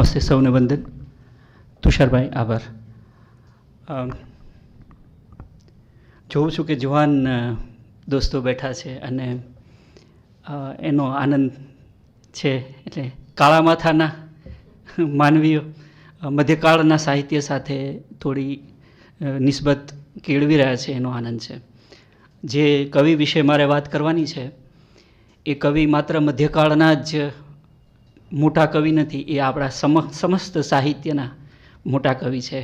નમસ્તે સૌને વંદન. તુષારભાઈ આભાર. જોઉં છું કે જુવાન દોસ્તો બેઠા છે અને એનો આનંદ છે. એટલે કાળા માથાના માનવીઓ મધ્યકાળના સાહિત્ય સાથે થોડી નિસ્બત કેળવી રહ્યા છે, એનો આનંદ છે. જે કવિ વિશે મારે વાત કરવાની છે એ કવિ માત્ર મધ્યકાળના જ મોટા કવિ નથી, એ આપણા સમસ્ત સાહિત્યના મોટા કવિ છે.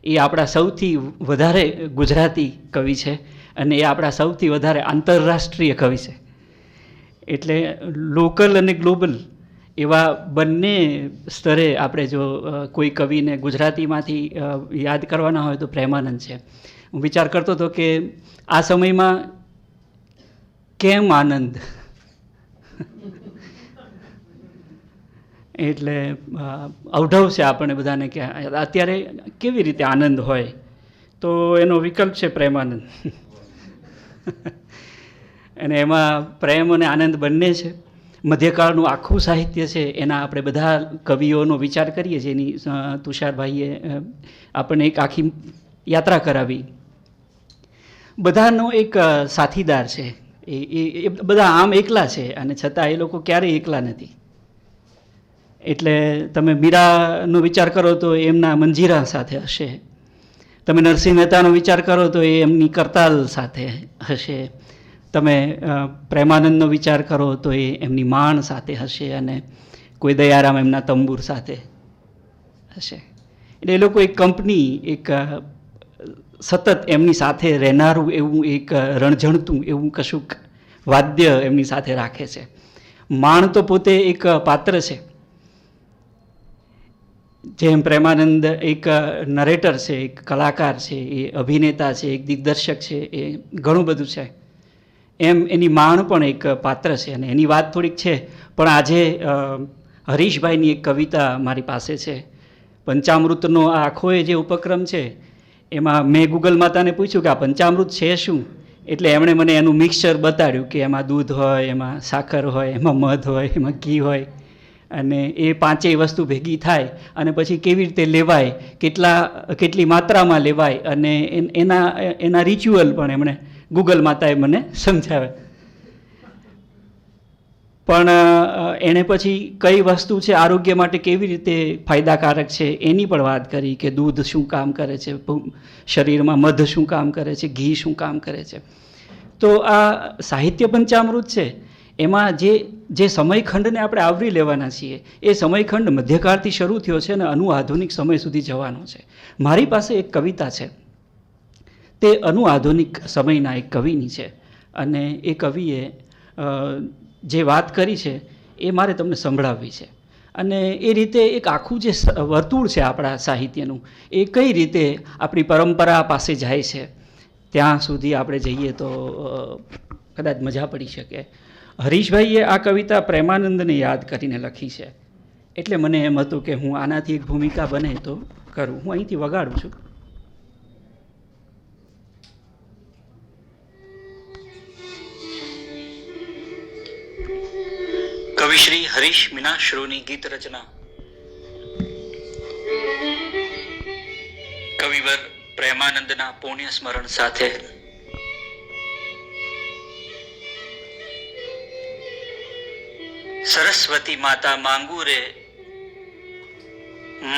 એ આપણા સૌથી વધારે ગુજરાતી કવિ છે અને એ આપણા સૌથી વધારે આંતરરાષ્ટ્રીય કવિ છે. એટલે લોકલ અને ગ્લોબલ એવા બંને સ્તરે આપણે જો કોઈ કવિને ગુજરાતીમાંથી યાદ કરવાના હોય તો પ્રેમાનંદ છે. હું વિચાર કરતો હતો કે આ સમયમાં કેમ આનંદ, એટલે અવઢવ છે આપણને બધાને કે અત્યારે કેવી રીતે આનંદ હોય, તો એનો વિકલ્પ છે પ્રેમાનંદ. અને એમાં પ્રેમ અને આનંદ બંને છે. મધ્યકાળનું આખું સાહિત્ય છે એના આપણે બધા કવિઓનો વિચાર કરીએ છીએ. એની તુષારભાઈએ આપણને એક આખી યાત્રા કરાવી. બધાનો એક સાથીદાર છે. એ બધા આમ એકલા છે અને છતાં એ લોકો ક્યારેય એકલા નથી. એટલે તમે મીરાનો વિચાર કરો તો એમના મંજીરા સાથે હશે, તમે નરસિંહ મહેતાનો વિચાર કરો તો એ એમની કરતાલ સાથે હશે, તમે પ્રેમાનંદનો વિચાર કરો તો એ એમની માણ સાથે હશે અને કોઈ દયારામ એમના તંબુર સાથે હશે. એટલે એ લોકો એક કંપની, એક સતત એમની સાથે રહેનારું એવું એક રણઝણતું એવું કશુંક વાદ્ય એમની સાથે રાખે છે. માણ તો પોતે એક પાત્ર છે. જેમ પ્રેમાનંદ એક નરેટર છે, એક કલાકાર છે, એ અભિનેતા છે, એક દિગ્દર્શક છે, એ ઘણું બધું છે, એમ એની માણ પણ એક પાત્ર છે. અને એની વાત થોડીક છે, પણ આજે હરીશભાઈની એક કવિતા મારી પાસે છે. પંચામૃતનો આ આખો જે ઉપક્રમ છે એમાં મેં ગૂગલ માતાને પૂછ્યું કે આ પંચામૃત છે શું, એટલે એમણે મને એનું મિક્સચર બતાડ્યું કે એમાં દૂધ હોય, એમાં સાકર હોય, એમાં મધ હોય, એમાં ઘી હોય, અને એ પાંચેય વસ્તુ ભેગી થાય અને પછી કેવી રીતે લેવાય, કેટલી માત્રામાં લેવાય, અને એના રિચ્યુઅલ પણ એમણે ગૂગલ માતાએ મને સમજાવે. પણ એણે પછી કઈ વસ્તુ છે આરોગ્ય માટે કેવી રીતે ફાયદાકારક છે એની પણ વાત કરી કે દૂધ શું કામ કરે છે, શરીરમાં મધ શું કામ કરે છે, ઘી શું કામ કરે છે. તો આ સાહિત્ય પંચામૃત છે એમાં જે સમયખંડને આપણે આવરી લેવાના છીએ એ સમયખંડ મધ્યકાળથી શરૂ થયો છે અને આધુનિક સમય સુધી જવાનો છે. મારી પાસે એક કવિતા છે, તે આધુનિક સમયના એક કવિની છે અને એ કવિએ જે વાત કરી છે એ મારે તમને સંભળાવવી છે. અને એ રીતે એક આખું જે વર્તુળ છે આપણા સાહિત્યનું, એ કઈ રીતે આપણી પરંપરા પાસે જાય છે, ત્યાં સુધી આપણે જઈએ તો કદાચ મજા પડી શકે. હરીશભાઈએ આ કવિતા પ્રેમાનંદને યાદ કરીને લખી છે, એટલે મને એમ હતું કે હું આનાથી એક ભૂમિકા બને તો કરું. હું અહીંથી વગાડું છું. કવિ શ્રી હરીશ મીનાશ્રુની ગીત રચના. કવિવર પ્રેમાનંદના પુણ્ય સ્મરણ સાથે. સરસ્વતી માતા માંગુ રે,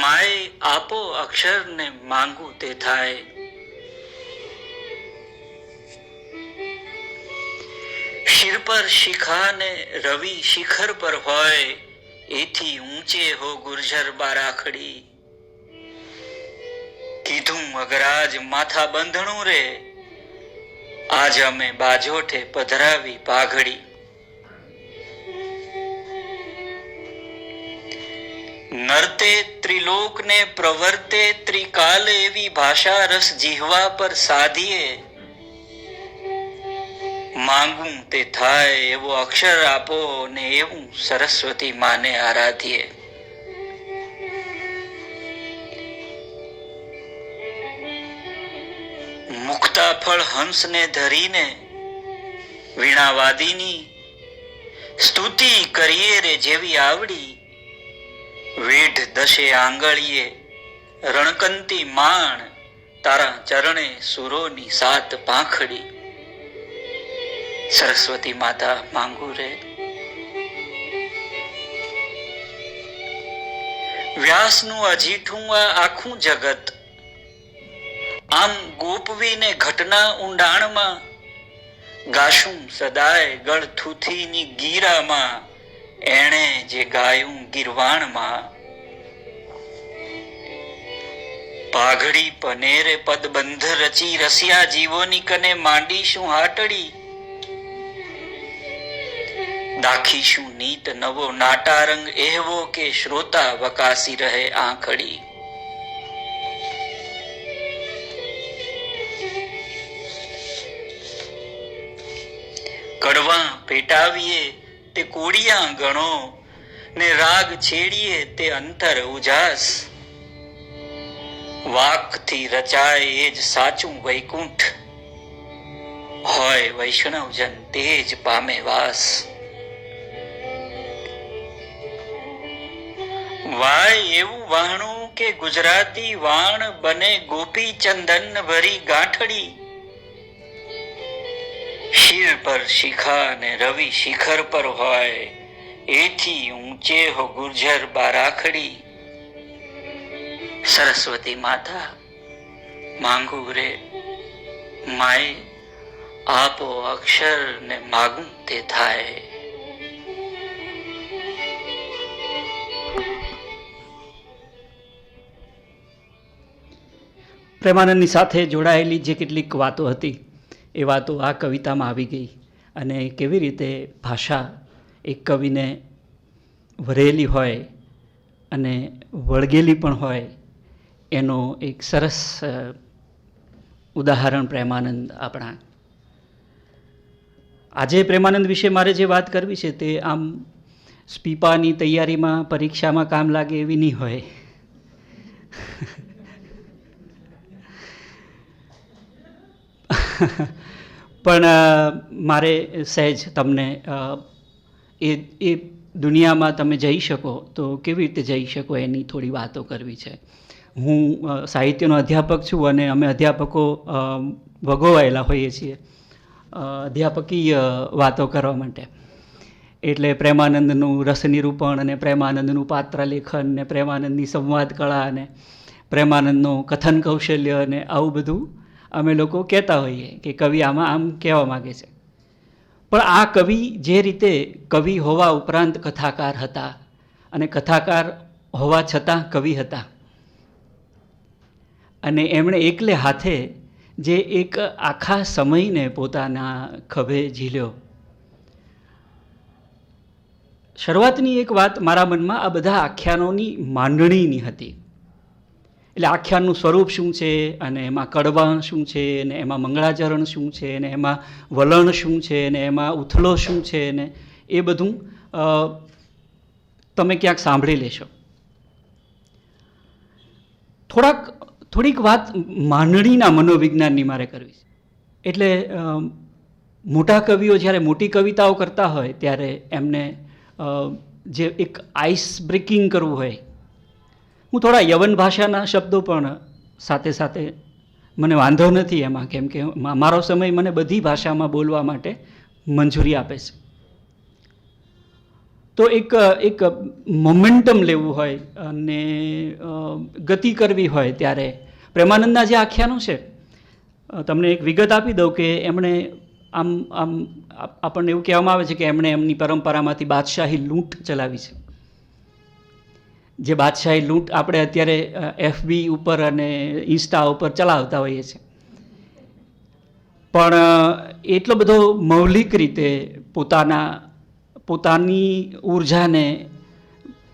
માય આપો અક્ષરને માંગુ તે થાય. શિર પર શિખાને રવિ શિખર પર હોય, એથી ઊંચે હો ગુર્જર બારાખડી. કીધું અગરાજ માથા બંધણું રે, આજ અમે બાજોઠે પધરાવી પાઘડી. નર્તે ત્રિલોકને પ્રવર્તે ત્રિકાલ, એવી ભાષા રસ જીહવા પર સાધીએ. માંગું તે થાય એવો અક્ષર આપો ને એવું સરસ્વતી માને આરાધીએ. મુક્તા ફળ હંસને ધરીને વીણાવાદીની સ્તુતિ કરીએ રે જેવી આવડી. વેઢ દશે આંગળીએ રણકંતી માણ, તારા ચરણે સુરોની સાત પાંખડી. સરસ્વતી માતા માંગુ રે. વ્યાસનું અજીઠું આ આખું જગત, આમ ગોપવીને ઘટના ઊંડાણમાં, ગાશું સદાય ગળથુથીની ગીરામાં, એણે જે ગાયું ગીરવાણમાં. પાઘડી પનેરે પદબંધ રચી રસિયા જીવોની કને માંડીશું હાટડી. દાખીશું નીત નવો નાટારંગ એહવો કે શ્રોતા વકાસી રહે આંખડી. કડવા પેટાવીએ તે કોડિયા ગણો, ને રાગ છેડીએ તે અંતર ઉજાસ. વાકથી રચાય એ જ સાચું વૈકુંઠ, હોય વૈષ્ણવજન તે જ પામે વાસ. વાય એવું વાણું કે ગુજરાતી વાણ બને ગોપી ચંદન ભરી ગાંઠડી. શિર પર શિખા ને રવિ શિખર પર હોય, એથી ઊંચે હો ગુર્જર બારાખડી. સરસ્વતી માતા માંગુ રે. માય આપો અક્ષર ને માગું તે થાય. પ્રેમાનંદની સાથે જોડાયેલી જે કેટલીક વાતો હતી એ વાતો આ કવિતામાં આવી ગઈ, અને કેવી રીતે ભાષા એક કવિને વરેલી હોય અને વળગેલી પણ હોય એનો એક સરસ ઉદાહરણ પ્રેમાનંદ આપણા. આજે પ્રેમાનંદ વિશે મારે જે વાત કરવી છે તે આમ સ્પીપાની તૈયારીમાં પરીક્ષામાં કામ લાગે એવી નહીં હોય. પણ મારે સહેજ તમને એ દુનિયામાં તમે જઈ શકો તો કેવી રીતે જઈ શકો એની થોડી વાતો કરવી છે. હું સાહિત્યનો અધ્યાપક છું અને અમે અધ્યાપકો ભોગવાયેલા હોઈએ છીએ અધ્યાપકીય વાતો કરવા માટે. એટલે પ્રેમાનંદનું રસ નિરૂપણ અને પ્રેમાનંદનું પાત્ર લેખન ને પ્રેમાનંદની સંવાદ કળા અને પ્રેમાનંદનું કથન કૌશલ્ય અને આવું બધું અમે લોકો કહેતા હોઈએ કે કવિ આમાં આમ કહેવા માગે છે. પણ આ કવિ જે રીતે કવિ હોવા ઉપરાંત કથાકાર હતા અને કથાકાર હોવા છતાં કવિ હતા, અને એમણે એકલે હાથે જે એક આખા સમયને પોતાના ખભે ઝીલ્યો. શરૂઆતની એક વાત મારા મનમાં આ બધા આખ્યાનોની માંડણીની હતી. એટલે આખ્યાનનું સ્વરૂપ શું છે, અને એમાં કડવા શું છે, અને એમાં મંગળાચરણ શું છે, અને એમાં વલણ શું છે, અને એમાં ઉથલો શું છે, ને એ બધું તમે ક્યાંક સાંભળી લેશો. થોડીક વાત માંડણીના મનોવિજ્ઞાનની મારે કરવી છે. એટલે મોટા કવિઓ જ્યારે મોટી કવિતાઓ કરતા હોય ત્યારે એમને જે એક આઈસ બ્રેકિંગ કરવું હોય, હું થોડા યવન ભાષાના શબ્દો પણ સાથે સાથે મને વાંધો નથી એમાં, કેમ કે મારો સમય મને બધી ભાષામાં બોલવા માટે મંજૂરી આપે છે. તો એક મોમેન્ટમ લેવું હોય અને ગતિ કરવી હોય ત્યારે પ્રેમાનંદના જે આખ્યાનો છે, તમને એક વિગત આપી દઉં કે એમણે આમ આપણને એવું કહેવામાં આવે છે કે એમણે એમની પરંપરામાંથી બાદશાહી લૂંટ ચલાવી છે. જે બાદશાહી લૂંટ આપણે અત્યારે FB ઉપર અને ઇન્સ્ટા ઉપર ચલાવતા હોઈએ છીએ, પણ એટલો બધો મૌલિક રીતે પોતાની ઉર્જાને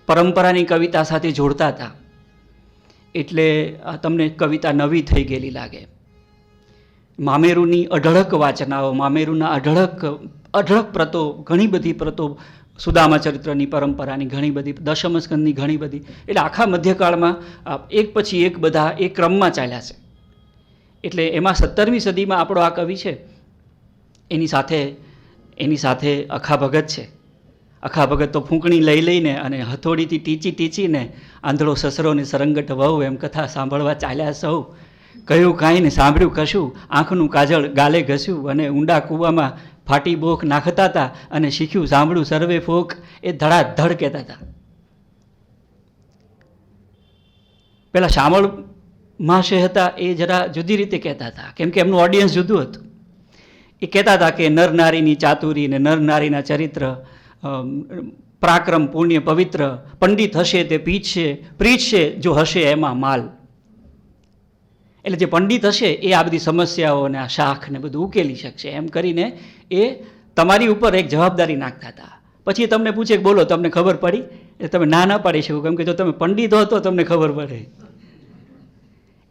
પરંપરાની કવિતા સાથે જોડતા હતા. એટલે તમને કવિતા નવી થઈ ગયેલી લાગે. મામેરુની અઢળક વાચનાઓ, મામેરુના અઢળક પ્રતો, ઘણી બધી પ્રતો, સુદામા ચરિત્રની પરંપરાની ઘણી બધી, દશમ સ્કંદની ઘણી બધી, એટલે આખા મધ્યકાળમાં એક પછી એક બધા એ ક્રમમાં ચાલ્યા છે. એટલે એમાં 17મી સદીમાં આપણો આ કવિ છે, એની સાથે અખા ભગત છે, અખા ભગત તો ફૂંકણી લઈ લઈને અને હથોડીથી ટીચીને આંધળો સસરો ને સરંગટ વહુ એમ કથા સાંભળવા ચાલ્યા સૌ. કહ્યું કાંઈ ને સાંભળ્યું કશું, આંખનું કાજળ ગાલે ઘસ્યું અને ઊંડા કૂવામાં ફાટી બોખ નાખતા હતા અને શીખ્યું સાંભળ્યું સર્વે ફોક, એ ધડાધડ કહેતા હતા. પેલા શામળ માસે હતા એ જરા જુદી રીતે કહેતા હતા, કેમ કે એમનું ઓડિયન્સ જુદું હતું. એ કહેતા હતા કે નર નારીની ચાતુરી ને નર નારીના ચરિત્ર, પરાક્રમ પુણ્ય પવિત્ર, પંડિત હશે તે પ્રીચશે જો હશે એમાં માલ. એટલે જે પંડિત હશે એ આ બધી સમસ્યાઓને આ શાખ ને બધું ઉકેલી શકશે એમ કરીને એ તમારી ઉપર એક જવાબદારી નાખતા હતા. પછી તમને પૂછે કે બોલો તમને ખબર પડી, એ તમે ના પાડી શકો, કેમ કે જો તમે પંડિત હો તો તમને ખબર પડે.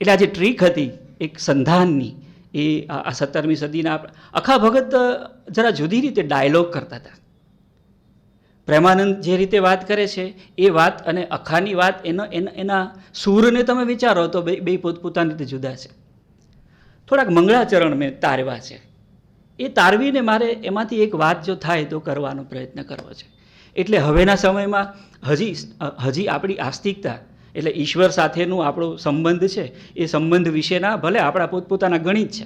એટલે આ જે ટ્રીક હતી એક સંધાનની, એ આ 17મી સદીના અખા ભગત જરા જુદી રીતે ડાયલોગ કરતા હતા. પ્રેમાનંદ જે રીતે વાત કરે છે એ વાત અને અખાની વાત એના સૂરને તમે વિચારો તો બે પોતપોતાની રીતે જુદા છે. થોડાક મંગળાચરણ મેં તારવા છે, એ તારવીને મારે એમાંથી એક વાત જો થાય તો કરવાનો પ્રયત્ન કરવો છે. એટલે હવેના સમયમાં હજી આપણી આસ્તિકતા એટલે ઈશ્વર સાથેનું આપણો સંબંધ છે, એ સંબંધ વિશેના ભલે આપણા પોતપોતાના ગણિત છે.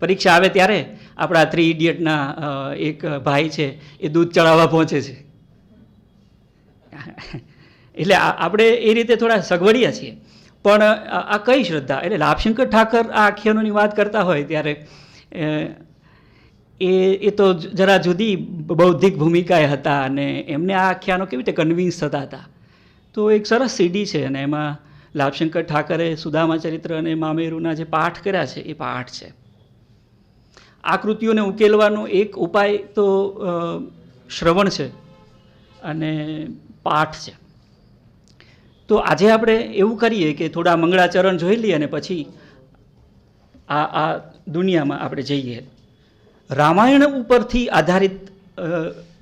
પરીક્ષા આવે ત્યારે આપણા 3 ઇડિયટના એક ભાઈ છે એ દૂધ ચડાવવા પહોંચે છે. એટલે આપણે એ રીતે થોડા સગવડિયા છીએ. પણ આ કઈ શ્રદ્ધા, એટલે લાભશંકર ઠાકર આ આખ્યાનોની વાત કરતા હોય ત્યારે એ તો જરા જુદી બૌદ્ધિક ભૂમિકાએ હતા અને એમને આ આખ્યાનો કેવી રીતે કન્વિન્સ થતા હતા. તો એક સરસ સીડી છે અને એમાં લાભશંકર ઠાકરે સુદામા ચરિત્ર અને મામેરુના જે પાઠ કર્યા છે એ પાઠ છે. આ કૃતિઓને ઉકેલવાનો એક ઉપાય તો શ્રવણ છે અને પાઠ છે. તો આજે આપણે એવું કરીએ કે થોડા મંગળાચરણ જોઈ લઈએ અને પછી આ દુનિયામાં આપણે જઈએ. રામાયણ ઉપરથી આધારિત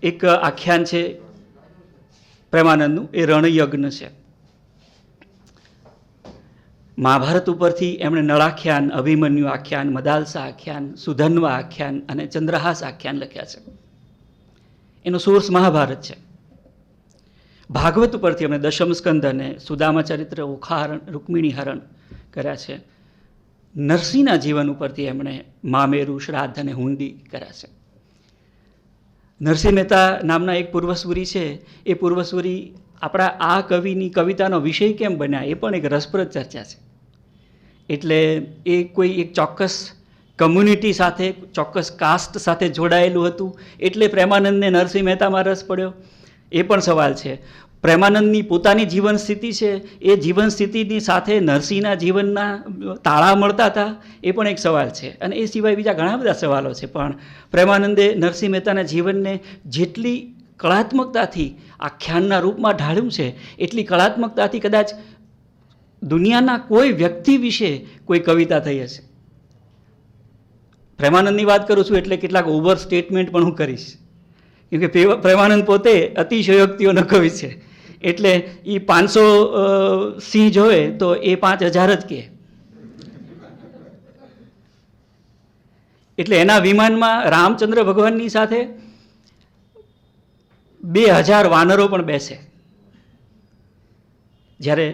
એક આખ્યાન છે પ્રેમાનંદનું, એ રણયજ્ઞ છે. મહાભારત ઉપરથી એમણે નળાખ્યાન, અભિમન્યુ આખ્યાન, મદાલસા આખ્યાન, સુધન્વા આખ્યાન અને ચંદ્રહાસ આખ્યાન લખ્યા છે. એનો સોર્સ મહાભારત છે. ભાગવત ઉપરથી એમણે દશમ સ્કંદ અને સુદામા ચરિત્ર, ઓખાહરણ, રૂકમિણી હરણ કર્યા છે. નરસિંહના જીવન ઉપરથી એમણે મામેરુ, શ્રાદ્ધ અને હુંડી કર્યા છે. નરસિંહ મહેતા નામના એક પૂર્વસૂરી છે, એ પૂર્વસૂરી આપણા આ કવિની કવિતાનો વિષય કેમ બન્યા એ પણ એક રસપ્રદ ચર્ચા છે. એટલે એ કોઈ એક ચોક્કસ કમ્યુનિટી સાથે, ચોક્કસ કાસ્ટ સાથે જોડાયેલું હતું એટલે પ્રેમાનંદને નરસિંહ મહેતામાં રસ પડ્યો, એ પણ સવાલ છે. પ્રેમાનંદની પોતાની જીવન સ્થિતિ છે, એ જીવન સ્થિતિની સાથે નરસિંહના જીવનના તાળા મળતા હતા, એ પણ એક સવાલ છે. અને એ સિવાય બીજા ઘણા બધા સવાલો છે. પણ પ્રેમાનંદે નરસિંહ મહેતાના જીવનને જેટલી કળાત્મકતાથી આખ્યાનના રૂપમાં ઢાળ્યું છે એટલી કળાત્મકતાથી કદાચ દુનિયાના કોઈ વ્યક્તિ વિશે કોઈ કવિતા થઈ હશે. પ્રેમાનંદની વાત કરું છું એટલે કેટલાક ઓવર સ્ટેટમેન્ટ પણ હું કરીશ, કેમ કે પ્રેમાનંદ પોતે અતિશયોક્તિઓનો કવિ છે. એટલે એ 500 સિંહ જોવે તો એ 5000 જ કહે. એટલે એના વિમાનમાં રામચંદ્ર ભગવાનની સાથે 2000 વાનરો પણ બેસે. જ્યારે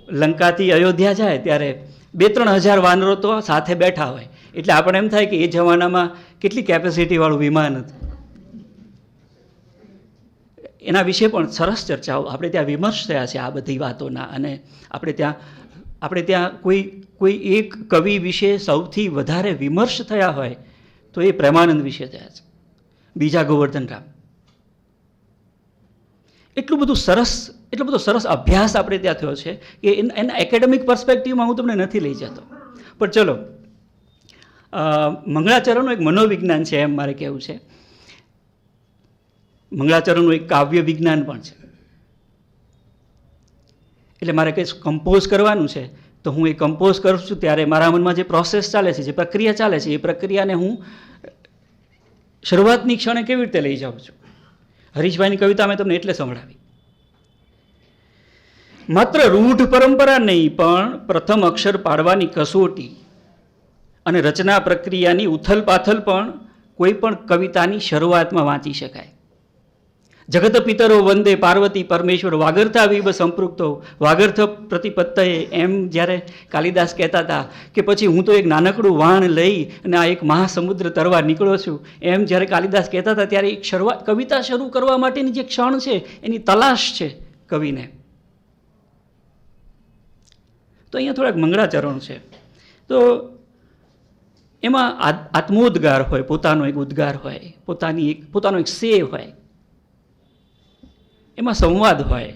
લંકાથી અયોધ્યા જાય ત્યારે 2-3 હજાર વાનરો તો સાથે બેઠા હોય. એટલે આપણે એમ થાય કે એ જમાનામાં કેટલી કેપેસિટીવાળું વિમાન હતું. એના વિશે પણ સરસ ચર્ચાઓ આપણે ત્યાં વિમર્શ થયા છે આ બધી વાતોના. અને આપણે ત્યાં કોઈ એક કવિ વિશે સૌથી વધારે વિમર્શ થયા હોય તો એ પ્રેમાનંદ વિશે થયા છે, બીજા ગોવર્ધન રામ. એટલો બધો સરસ અભ્યાસ આપણે ત્યાં થયો છે કે એના એકેડેમિક પર્સપેક્ટિવમાં હું તમને નથી લઈ જતો. પણ ચલો, મંગળાચરણનું એક મનોવિજ્ઞાન છે એમ મારે કહેવું છે. મંગળાચરણનું એક કાવ્ય વિજ્ઞાન પણ છે. એટલે મારે કંઈ કમ્પોઝ કરવાનું છે તો હું એ કમ્પોઝ કરું છું ત્યારે મારા મનમાં જે પ્રોસેસ ચાલે છે, જે પ્રક્રિયા ચાલે છે, એ પ્રક્રિયાને હું શરૂઆતની ક્ષણે કેવી રીતે લઈ જાઉં છું. હરીશભાઈની કવિતા મેં તમને એટલે સંભળાવી. માત્ર રૂઢ પરંપરા નહીં પણ પ્રથમ અક્ષર પાડવાની કસોટી અને રચના પ્રક્રિયાની ઉથલ પાથલ પણ કોઈ પણ કવિતાની શરૂઆતમાં વાંચી શકાય. જગત પિતરો વંદે પાર્વતી પરમેશ્વર વાગર્થા વિવ સંપૃક્તો વાગર્થ પ્રતિપત્તયે, એમ જ્યારે કાલિદાસ કહેતા હતા કે પછી હું તો એક નાનકડું વાણ લઈ અને આ એક મહાસમુદ્ર તરવા નીકળ્યો છું, એમ જ્યારે કાલિદાસ કહેતા હતા ત્યારે એક કવિતા શરૂ કરવા માટેની જે ક્ષણ છે એની તલાશ છે કવિને. તો અહીંયા થોડાક મંગળાચરણ છે. તો એમાં આત્મોદ્ગાર હોય, પોતાનો એક ઉદ્ગાર હોય, પોતાનો એક સે હોય, એમાં સંવાદ હોય.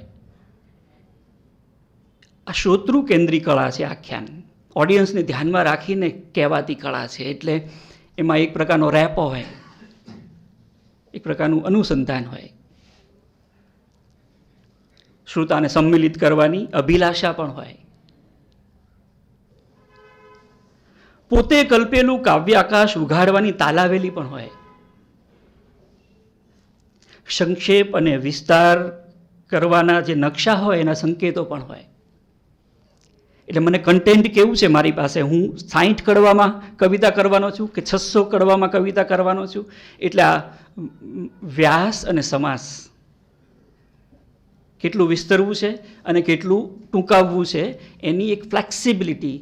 આ શ્રોતૃ કેન્દ્રી કળા છે આખ્યાન. ઓડિયન્સને ધ્યાનમાં રાખીને કહેવાતી કળા છે. એટલે એમાં એક પ્રકારનો રેપો હોય, એક પ્રકારનું અનુસંધાન હોય. શ્રોતાને સંમિલિત કરવાની અભિલાષા પણ હોય. પોતે કલ્પેલું કાવ્ય આકાશ ઉઘાડવાની તાલાવેલી પણ હોય. સંક્ષેપ અને વિસ્તાર કરવાના જે નકશા હોય એના સંકેતો પણ હોય. એટલે મને કન્ટેન્ટ કેવું છે મારી પાસે, હું 60 કડવામાં કવિતા કરવાનો છું કે 600 કડવામાં કવિતા કરવાનો છું, એટલે આ વ્યાસ અને સમાસ કેટલું વિસ્તરવું છે અને કેટલું ટૂંકાવવું છે એની એક ફ્લેક્સિબિલિટી.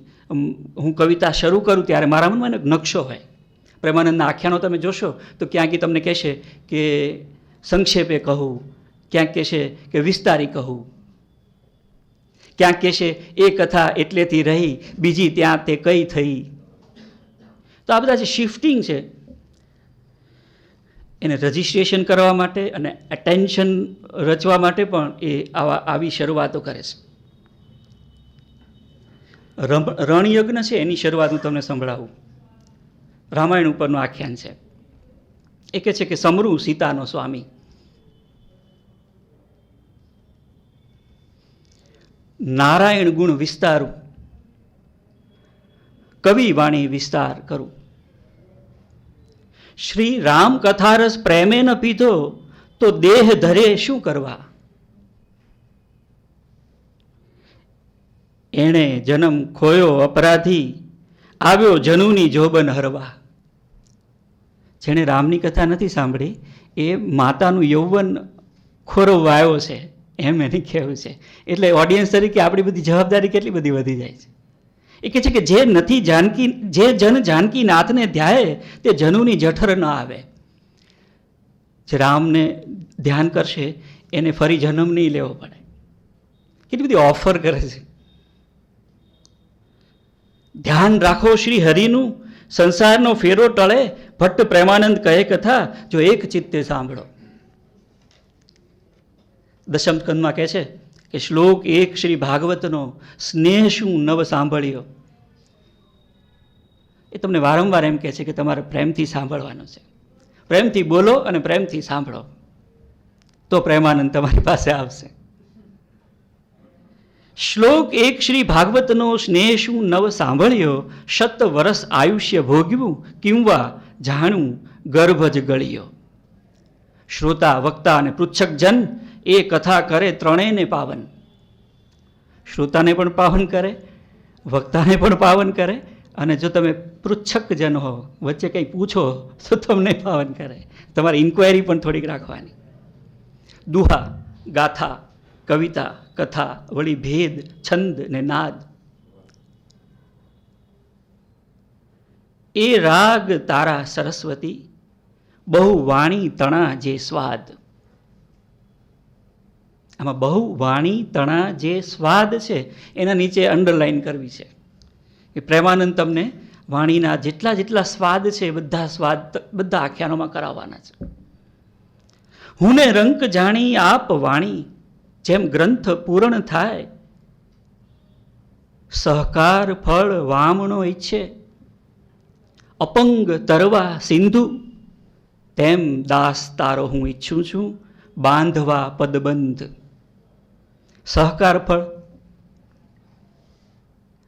હું કવિતા શરૂ કરું ત્યારે મારા મનમાં એક નકશો હોય. પ્રેમાનંદના આખ્યાનો તમે જોશો તો ક્યાંક તમને કહેશે કે સંક્ષેપે કહું, ક્યાંક કહેશે કે વિસ્તારી કહું, ક્યાંક કહેશે એ કથા એટલેથી રહી બીજી ત્યાં તે કઈ થઈ. તો આ બધા જે શિફ્ટિંગ છે એને રજિસ્ટ્રેશન કરવા માટે અને એટેન્શન રચવા માટે પણ એ આવી શરૂઆતો કરે છે. રણયજ્ઞ છે એની શરૂઆત હું તમને સંભળાવું. રામાયણ ઉપરનું આખ્યાન છે. એ કહે છે કે સમરુ સીતાનો સ્વામી, નારાયણ ગુણ વિસ્તારું, કવિ વાણી વિસ્તાર કરું. શ્રી રામ કથારસ પ્રેમે ન પીધો તો દેહ ધરે શું કરવા. એણે જન્મ ખોયો અપરાધી, આવ્યો જનુની જોબન હરવા. જેણે રામની કથા નથી સાંભળી એ માતાનું યૌવન ખોરવાયો છે, એમ એને કહેવું છે. એટલે ઓડિયન્સ તરીકે આપણી બધી જવાબદારી કેટલી બધી વધી જાય છે. એ કહે છે કે જે નથી જાનકી, જે જન જાનકી નાથને ધ્યાય તે જનુની જઠર ન આવે. જે રામને ધ્યાન કરશે એને ફરી જન્મ નહીં લેવો પડે. કેટલી બધી ઓફર કરે છે. ધ્યાન રાખો શ્રી હરિનું, સંસારનો ફેરો ટળે, ભટ્ટ પ્રેમાનંદ કહે કથા જો એક ચિત્તે સાંભળો. દશમ સ્કંદમાં કહે છે કે શ્લોક 1 શ્રી ભાગવતનો સ્નેહ શું નવ સાંભળ્યો. એ તમને વારંવાર એમ કહે છે કે તમારે પ્રેમથી સાંભળવાનું છે. પ્રેમથી બોલો અને પ્રેમથી સાંભળો તો પ્રેમાનંદ તમારી પાસે આવશે. શ્લોક 1 શ્રી ભાગવતનો સ્નેહ શું નવ સાંભળ્યો, 7 વર્ષ આયુષ્ય ભોગ્યું, કિંવા જાણું ગર્ભ જ ગળ્યો. શ્રોતા, વક્તા અને પૃચ્છકજન એ કથા કરે ત્રણેયને પાવન. શ્રોતાને પણ પાવન કરે, વક્તાને પણ પાવન કરે, અને જો તમે પૃચ્છકજન હો, વચ્ચે કંઈ પૂછો તો તમને પાવન કરે. તમારે ઇન્ક્વાયરી પણ થોડીક રાખવાની. દુહા, ગાથા, કવિતા, કથા, વળી ભેદ, છંદ ને નાદ. એ રાગ તારા સરસ્વતી, બહુ વાણી તણા જે સ્વાદ. આમાં બહુ વાણી તણા જે સ્વાદ છે એના નીચે અંડરલાઈન કરવી છે કે પ્રેમાનંદ તમને વાણીના જેટલા જેટલા સ્વાદ છે બધા સ્વાદ બધા આખ્યાનોમાં કરાવવાના છે. હુંને રંક જાણી આપ વાણી, જેમ ગ્રંથ પૂર્ણ થાય, સહકાર ફળ વામણો ઈચ્છે, અપંગ તરવા સિંધુ, તેમ દાસ તારો હું ઈચ્છું છું, બાંધવા પદબંધ. સહકાર ફળ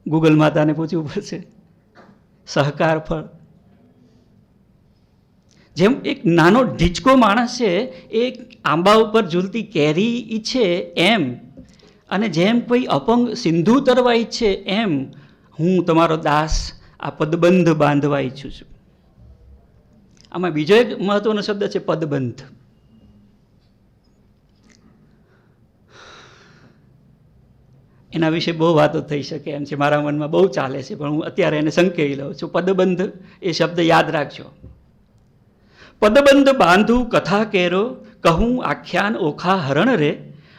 ગૂગલ માતાને પૂછવું પડશે. સહકાર ફળ જેમ એક નાનો ઢીચકો માણસ છે એ આંબા ઉપર ઝૂલતી કેરી ઈચ્છે એમ, અને જેમ કોઈ અપંગ સિંધુ તરવા ઈચ્છે એમ હું તમારો દાસ આ પદબંધ બાંધવા ઈચ્છું છું. આમાં બીજો એક મહત્વનો શબ્દ છે પદબંધ. એના વિશે બહુ વાતો થઈ શકે એમ છે, મારા મનમાં બહુ ચાલે છે, પણ હું અત્યારે એને સંકેલી લઉં છું. પદબંધ એ શબ્દ યાદ રાખજો. પદબંધ બાંધું કથા કેરો, કહું આખ્યાન ઓખા હરણ રે,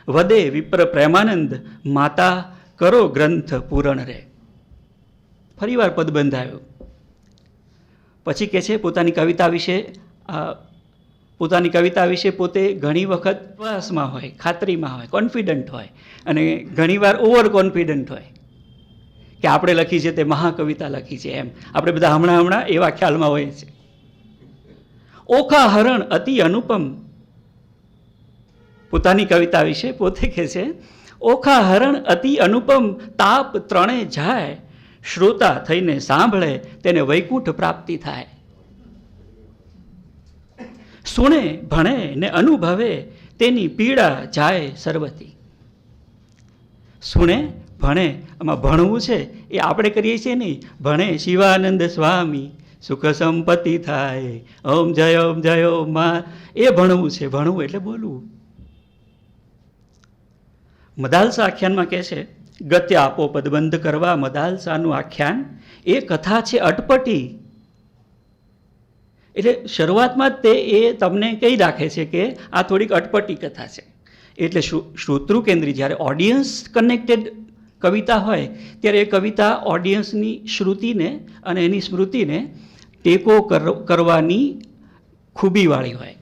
વદે વિપ્ર પ્રેમાનંદ, માતા કરો ગ્રંથ પૂરણ રે. ફરી વાર પદબંધ આવ્યો. પછી કહે છે પોતાની કવિતા વિશે પોતે ઘણી વખત વિશ્વાસમાં હોય, ખાતરીમાં હોય, કોન્ફિડન્ટ હોય, અને ઘણીવાર ઓવર કોન્ફિડન્ટ હોય કે આપણે લખી છે તે મહાકવિતા લખી છે એમ. આપણે બધા હમણાં એવા ખ્યાલમાં હોઈએ છીએ. ઓખા હરણ અતિ અનુપમ, પોતાની કવિતા વિશે પોતે કહે છે ઓખા હરણ અતિ અનુપમ, તાપ ત્રણે જાય, શ્રોતા થઈને સાંભળે તેને વૈકુંઠ પ્રાપ્તિ થાય. સુણે ભણે ને અનુભવે તેની પીડા જાય સર્વતી. સુણે ભણે, આમાં ભણવું છે એ આપણે કરીએ છીએ નહીં. ભણે શિવાનંદ સ્વામી સુખ સંપત્તિ થાય, ઓમ જય ઓમ માં, એ ભણવું છે. ભણવું એટલે બોલવું. મદાલસા આખ્યાનમાં કહે છે ગત્ય આપો પદબંધ કરવા, મદાલસાનું આખ્યાન એ કથા છે અટપટી. એટલે શરૂઆતમાં જ તે એ તમને કહી રાખે છે કે આ થોડીક અટપટી કથા છે. એટલે શ્રોતૃ કેન્દ્રી, જ્યારે ઓડિયન્સ કનેક્ટેડ કવિતા હોય ત્યારે એ કવિતા ઓડિયન્સની શ્રુતિને અને એની સ્મૃતિને ટેકો કરવાની ખૂબીવાળી હોય.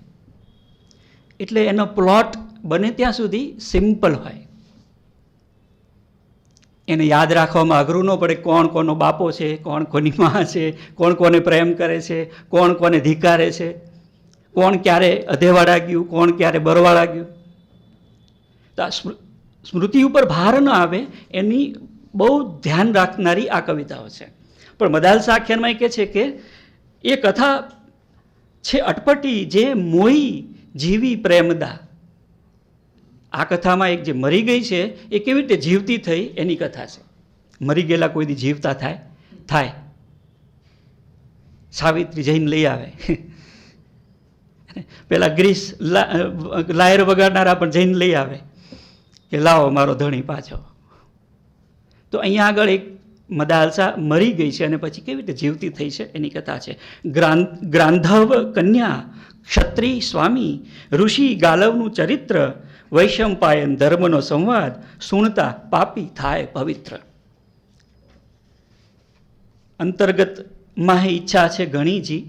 એટલે એનો પ્લોટ બને ત્યાં સુધી સિમ્પલ હોય. એને યાદ રાખવામાં અઘરું ન પડે કોણ કોનો બાપો છે, કોણ કોની માં છે, કોણ કોને પ્રેમ કરે છે, કોણ કોને ધિક્કારે છે, કોણ ક્યારે અધેવાડા ગયું, કોણ ક્યારે બરવાડા ગયું. તો આ સ્મૃતિ ઉપર ભાર ન આવે એની બહુ ધ્યાન રાખનારી આ કવિતાઓ છે. પણ મદાલસા આખ્યાનમાં એ કહે છે કે એ કથા છે અટપટી, જે મોહી જીવી પ્રેમદા. આ કથામાં એક જે મરી ગઈ છે એ કેવી રીતે જીવતી થઈ એની કથા છે. મરી ગયેલા કોઈ દી જીવતા થાય. સાવિત્રી જઈને લઈ આવે. પેલા ગ્રીસ લાયર વગાડનારા પણ જઈને લઈ આવે કે લાવો મારો ધણી પાછો. તો અહીંયા આગળ એક મદાલસા મરી ગઈ છે અને પછી કેવી રીતે જીવતી થઈ છે એની કથા છે. ગ્રાંધવ કન્યા, ક્ષત્રિય સ્વામી, ઋષિ ગાલવનું ચરિત્ર, વૈશંપાયન ધર્મનો સંવાદ, સુણતા પાપી થાય પવિત્ર. અંતર્ગત માં ઈચ્છા છે ઘણીજી.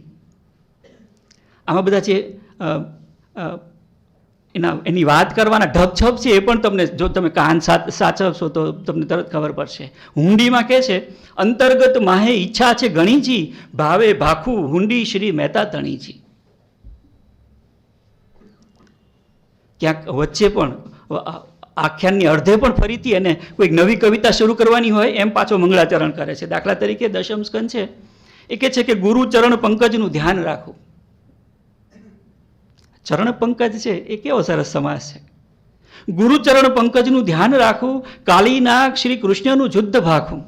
આમાં બધા છે એની વાત કરવાના ઢબછબ છે એ પણ તમને, જો તમે કાન સાચવશો તો તમને તરત ખબર પડશે. હુંડીમાં કહે છે અંતર્ગત માહે ઈચ્છા છે ઘણીજી, ભાવે ભાખું હુંડી શ્રી મહેતા તણીજી. ક્યાંક વચ્ચે પણ આખ્યાનની અર્ધે પણ ફરીથી એને કોઈક નવી કવિતા શરૂ કરવાની હોય એમ પાછો મંગળાચરણ કરે છે. દાખલા તરીકે દશમ સ્કંદ છે એ કહે છે કે ગુરુ ચરણ પંકજનું ધ્યાન રાખવું. ચરણ પંકજ છે એ કેવો સરસ સમાસ છે. ગુરુ ચરણ પંકજનું ધ્યાન રાખવું, કાળીનાગ શ્રી કૃષ્ણનું જુદ્ધ ભાખું,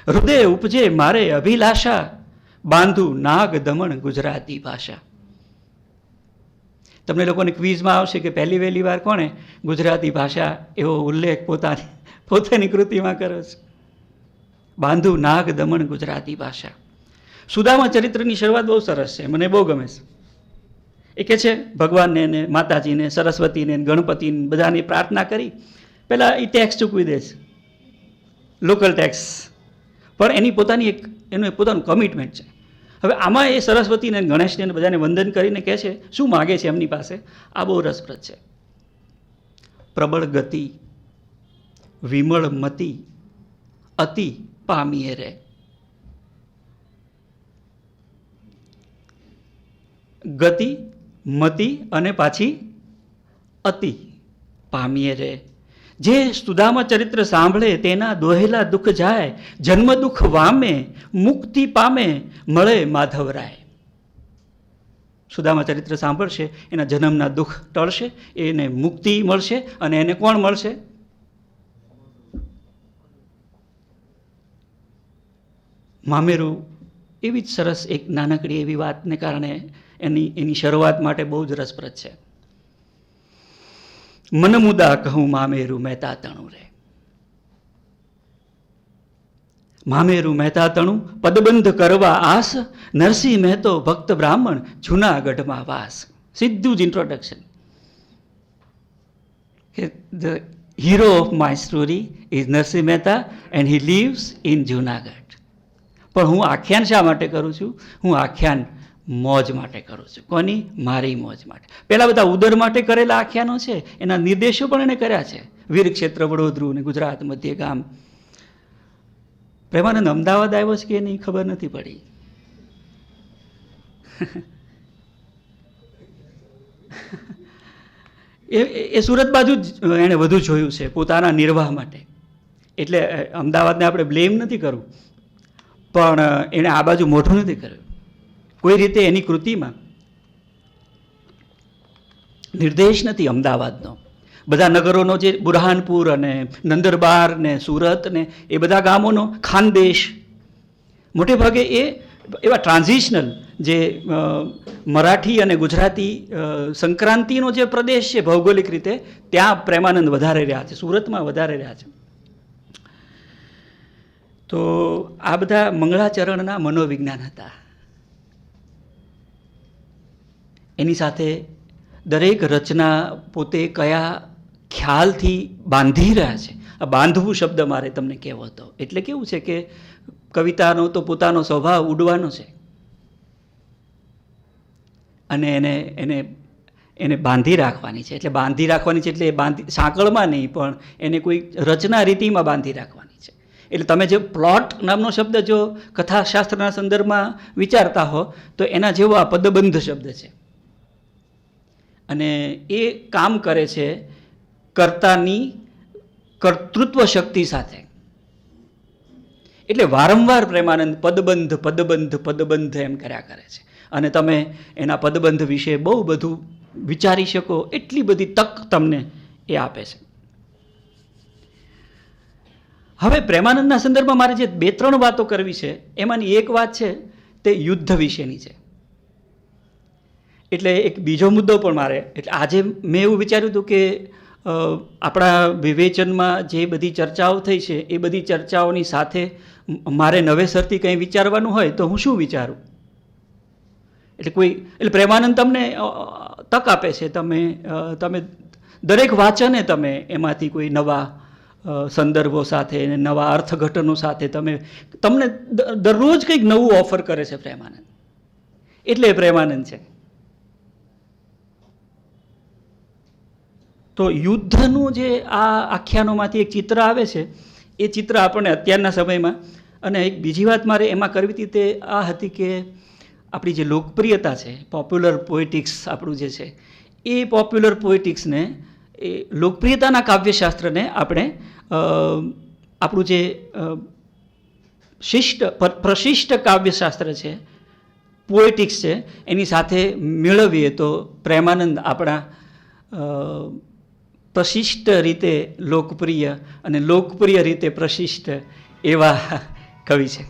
હૃદય ઉપજે મારે અભિલાષા, બાંધું નાગ દમણ ગુજરાતી ભાષા. તમને લોકોને ક્વિઝમાં આવશે કે પહેલી વહેલી વાર કોણે ગુજરાતી ભાષા એવો ઉલ્લેખ પોતાની કૃતિમાં કર્યો છે. બાંધુ નાગ દમણ ગુજરાતી ભાષા. સુદામા ચરિત્રની શરૂઆત બહુ સરસ છે, મને બહુ ગમે છે. એ કહે છે ભગવાનને ને માતાજીને, સરસ્વતીને, ગણપતિને બધાની પ્રાર્થના કરી પહેલાં એ ટેક્સ ચૂકવી દે છે, લોકલ ટેક્સ. પણ એનું પોતાનું કમિટમેન્ટ છે. હવે આમાં એ સરસ્વતીને, ગણેશને બધાને વંદન કરીને કહે છે શું માગે છે એમની પાસે. આ બહુ રસપ્રદ છે. પ્રબળ ગતિ, વિમળ મતિ, અતિ પામીએ રે. ગતિ, મતિ અને પાછી અતિ પામીએ રે. જે સુદામા ચરિત્ર સાંભળે તેના દોહેલા દુઃખ જાય, જન્મ દુઃખ વામે, મુક્તિ પામે, મળે માધવરાય. સુદામા ચરિત્ર સાંભળશે એના જન્મના દુઃખ ટળશે, એને મુક્તિ મળશે અને એને કોણ મળશે? મામેરું એવી જ સરસ એક નાનકડી એવી વાતને કારણે એની શરૂઆત માટે બહુ જ રસપ્રદ છે. મન મુદા કહું મામેરું મહેતા તણું રે, મામેરું મહેતા તણું પદબંધ કરવા આસ, નરસિંહ મહેતો ભક્ત બ્રાહ્મણ જૂનાગઢમાં વાસ. સીધું જ introduction. The hero of my story is Narsinh Mehta and he lives in Junagadh. પણ હું આખ્યાન શા માટે કરું છું? હું આખ્યાન મોજ માટે કરું છું. કોની? મારી મોજ માટે. પેલા બધા ઉદર માટે કરેલા આખ્યાનો છે, એના નિર્દેશો પણ એને કર્યા છે. વીર ક્ષેત્ર વડોદરું ને ગુજરાત મધ્ય ગામ. પ્રેમાનંદ અમદાવાદ આવ્યો છે કે નહીં ખબર નથી પડી. એ સુરત બાજુ જ એણે વધુ જોયું છે પોતાના નિર્વાહ માટે. એટલે અમદાવાદને આપણે બ્લેમ નથી કરવું, પણ એણે આ બાજુ મોઢું નથી કર્યું. કોઈ રીતે એની કૃતિમાં નિર્દેશ નથી અમદાવાદનો. બધા નગરોનો જે બુરહાનપુર અને નંદરબાર ને સુરત ને એ બધા ગામોનો ખાનદેશ, મોટે ભાગે એ એવા ટ્રાન્ઝિશનલ જે મરાઠી અને ગુજરાતી સંક્રાંતિનો જે પ્રદેશ છે ભૌગોલિક રીતે, ત્યાં પ્રેમાનંદ વધારે રહ્યા છે, સુરતમાં વધારે રહ્યા છે. તો આ બધા મંગળાચરણના મનોવિજ્ઞાન હતા. એની સાથે દરેક રચના પોતે કયા ખ્યાલથી બાંધી રહ્યા છે. આ બાંધવું શબ્દ મારે તમને કહેવો હતો. એટલે કેવું છે કે કવિતાનો તો પોતાનો સ્વભાવ ઉડવાનો છે, અને એને બાંધી રાખવાની છે. એટલે બાંધી રાખવાની છે એટલે સાંકળમાં નહીં, પણ એને કોઈ રચના રીતિમાં બાંધી રાખવાની છે. એટલે તમે જે પ્લોટ નામનો શબ્દ જો કથાશાસ્ત્રના સંદર્ભમાં વિચારતા હો તો એના જેવો આ પદબંધ શબ્દ છે. અને એ કામ કરે છે કર્તાની કર્તૃત્વ શક્તિ સાથે. એટલે વારંવાર પ્રેમાનંદ પદબંધ પદબંધ પદબંધ એમ કર્યા કરે છે. અને તમે એના પદબંધ વિશે બહુ બધું વિચારી શકો એટલી બધી તક તમને એ આપે છે. હવે પ્રેમાનંદના સંદર્ભમાં મારે જે 2-3 વાતો કરવી છે, એમાંની એક વાત છે તે યુદ્ધ વિશેની છે. એટલે એક બીજો મુદ્દો પણ મારે, એટલે આજે મેં એવું વિચાર્યું હતું કે આપણા વિવેચનમાં જે બધી ચર્ચાઓ થઈ છે એ બધી ચર્ચાઓની સાથે મારે નવેસરથી કંઈ વિચારવાનું હોય તો હું શું વિચારું. એટલે પ્રેમાનંદ તમને તક આપે છે, તમે દરેક વાંચને તમે એમાંથી કોઈ નવા સંદર્ભો સાથે નવા અર્થઘટનો સાથે તમને દરરોજ કંઈક નવું ઓફર કરે છે પ્રેમાનંદ. એટલે પ્રેમાનંદ છે. તો યુદ્ધનું જે આ આખ્યાનોમાંથી એક ચિત્ર આવે છે, એ ચિત્ર આપણને અત્યારના સમયમાં, અને એક બીજી વાત મારે એમાં કરવી હતી તે આ હતી કે આપણી જે લોકપ્રિયતા છે, પોપ્યુલર પોએટિક્સ આપણું જે છે, એ પોપ્યુલર પોએટિક્સને, એ લોકપ્રિયતાના કાવ્યશાસ્ત્રને આપણે આપણું જે પ્રશિષ્ટ કાવ્યશાસ્ત્ર છે, પોએટિક્સ છે, એની સાથે મેળવીએ તો પ્રેમાનંદ આપણા પ્રશિષ્ટ રીતે લોકપ્રિય અને લોકપ્રિય રીતે પ્રશિષ્ટ એવા કવિ છે.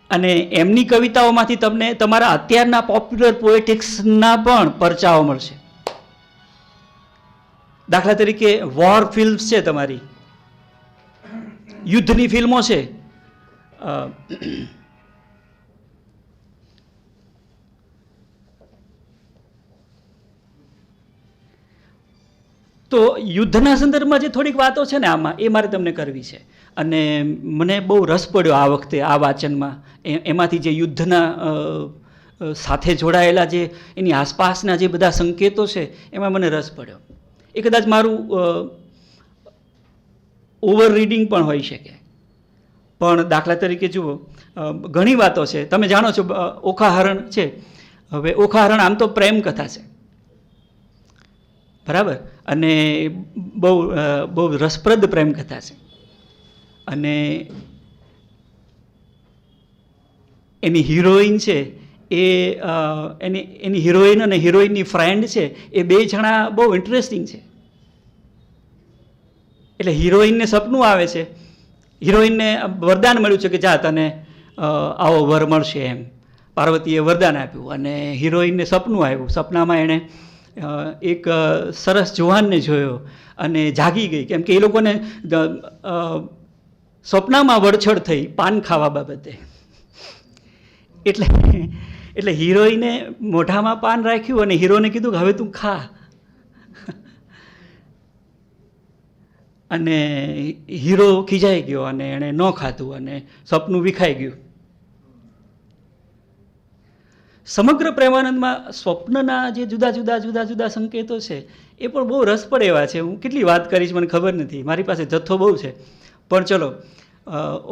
અને એમની કવિતાઓમાંથી તમને તમારા અત્યારના પોપ્યુલર પોએટિક્સના પણ પરચાઓ મળશે. દાખલા તરીકે વોર ફિલ્મ્સ છે, તમારી યુદ્ધની ફિલ્મો છે, તો યુદ્ધના સંદર્ભમાં જે થોડીક વાતો છે ને આમાં, એ મારે તમને કરવી છે. અને મને બહુ રસ પડ્યો આ વખતે આ વાંચનમાં, એમાંથી જે યુદ્ધના સાથે જોડાયેલા જે એની આસપાસના જે બધા સંકેતો છે એમાં મને રસ પડ્યો. એ કદાચ મારું ઓવર રીડિંગ પણ હોઈ શકે. પણ દાખલા તરીકે જુઓ, ઘણી વાતો છે, તમે જાણો છો ઓખાહરણ છે. હવે ઓખાહરણ આમ તો પ્રેમ કથા છે, બરાબર, અને બહુ રસપ્રદ પ્રેમ કથા છે. અને એની હિરોઈન છે એ એની હિરોઈન અને હિરોઈનની ફ્રેન્ડ છે, એ 2 જણા બહુ ઇન્ટરેસ્ટિંગ છે. એટલે હિરોઈનને સપનું આવે છે હિરોઈનને વરદાન મળ્યું છે કે જા તને આવો વર મળશે એમ. પાર્વતીએ વરદાન આપ્યું અને હિરોઈનને સપનું આવ્યું. સપનામાં એણે એક સરસ જુવાનને જોયો અને જાગી ગઈ, કેમ કે એ લોકોને સપનામાં વડછડ થઈ પાન ખાવા બાબતે. એટલે હિરોઈને મોઢામાં પાન રાખ્યું અને હીરોને કીધું કે હવે તું ખા. અને હીરો ખીજાઈ ગયો અને એણે ન ખાધું અને સપનું વિખાઈ ગયું. સમગ્ર પ્રેમાનંદમાં સ્વપ્નના જે જુદા જુદા સંકેતો છે એ પણ બહુ રસપ્રદ એવા છે. હું કેટલી વાત કરીશ મને ખબર નથી, મારી પાસે જથ્થો બહુ છે. પણ ચલો,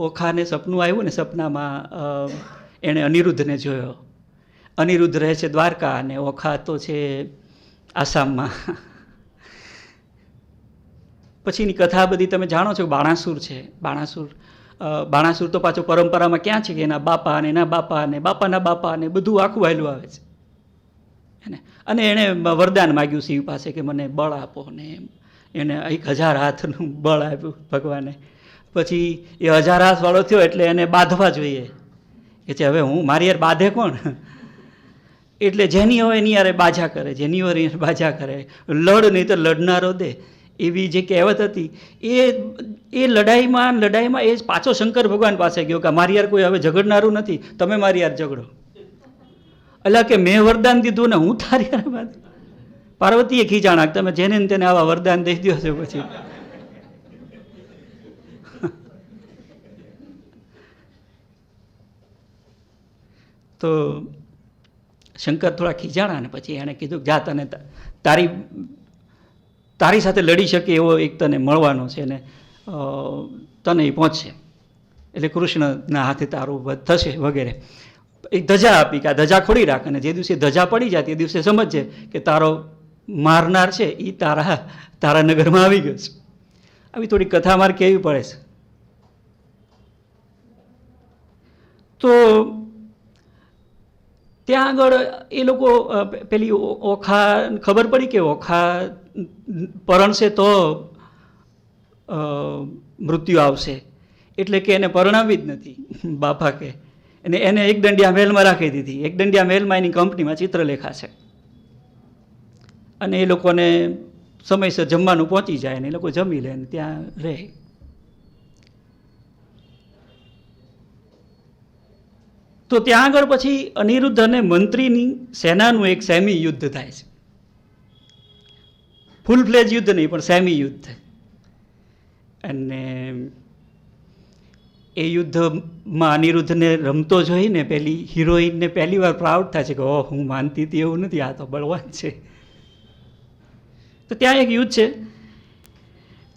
ઓખાને સપનું આવ્યું ને સપનામાં એણે અનિરુદ્ધને જોયો. અનિરુદ્ધ રહે છે દ્વારકા અને ઓખા તો છે આસામમાં. પછીની કથા બધી તમે જાણો છો. બાણાસુર છે. બાણાસુર તો પાછો પરંપરામાં ક્યાં છે કે એના બાપા અને એના બાપા અને બાપાના બાપા અને બધું આખું વાયલું આવે છે એને. અને એણે વરદાન માગ્યું શિવ પાસે કે મને બળ આપો ને એમ. એને 1000 હાથનું બળ આપ્યું ભગવાને. પછી એ 1000 હાથવાળો થયો એટલે એને બાંધવા જોઈએ કે છે હવે હું મારી યાર બાંધે કોણ. એટલે જેની હોય એની યારે બાજા કરે, જેની હોય બાજા કરે, લડ નહીં તો લડનારો દે, એવી જે કહેવત હતી એ લડાઈમાં એ પાછો શંકર ભગવાન પાસે ગયો કે મારી યાર કોઈ હવે ઝઘડનારું નથી, તમે મારી યાર ઝઘડો. એટલે કે મેં વરદાન દીધું ને હું તારી યાર બાદ. પાર્વતીએ ખીજાણા તમે જેને તેને આવા વરદાન દઈ દો છો. પછી તો શંકર થોડા ખીજાણા ને પછી એણે કીધું જા તને તારી સાથે લડી શકે એવો એક તને મળવાનો છે ને તને એ પહોંચશે, એટલે કૃષ્ણના હાથે તારું વધ થશે વગેરે. એક ધજા આપી કે આ ધજા ખોડી રાખ અને જે દિવસે ધજા પડી જાય તે દિવસે સમજજે કે તારો મારનાર છે એ તારા નગરમાં આવી ગયો છે. આવી થોડી કથા મારે કહેવી પડે છે. તો ત્યાં આગળ એ લોકો પેલી ઓખા ખબર પડી કે ઓખા પરણશે તો મૃત્યુ આવશે, એટલે કે એને પરણાવી જ નથી બાપા કે. એને એક દંડિયા મહેલમાં રાખી દીધી. એક દંડિયા મહેલમાં એની કંપનીમાં ચિત્રલેખા છે અને એ લોકોને સમયસર જમવાનું પહોંચી જાય ને એ લોકો જમી લે ને ત્યાં રહે. તો ત્યાં આગળ પછી અનિરુદ્ધ અને મંત્રીની સેનાનું એક સેમી યુદ્ધ થાય છે. ફૂલ ફ્લેજ યુદ્ધ નહીં પણ સેમી યુદ્ધ. અને એ યુદ્ધમાં અનિરુદ્ધને રમતો જોઈને પેલી હિરોઈનને પહેલી વાર પ્રાઉડ થાય છે કે ઓહ હું માનતી હતી એવું નથી, આ તો બળવાન છે. તો ત્યાં એક યુદ્ધ છે.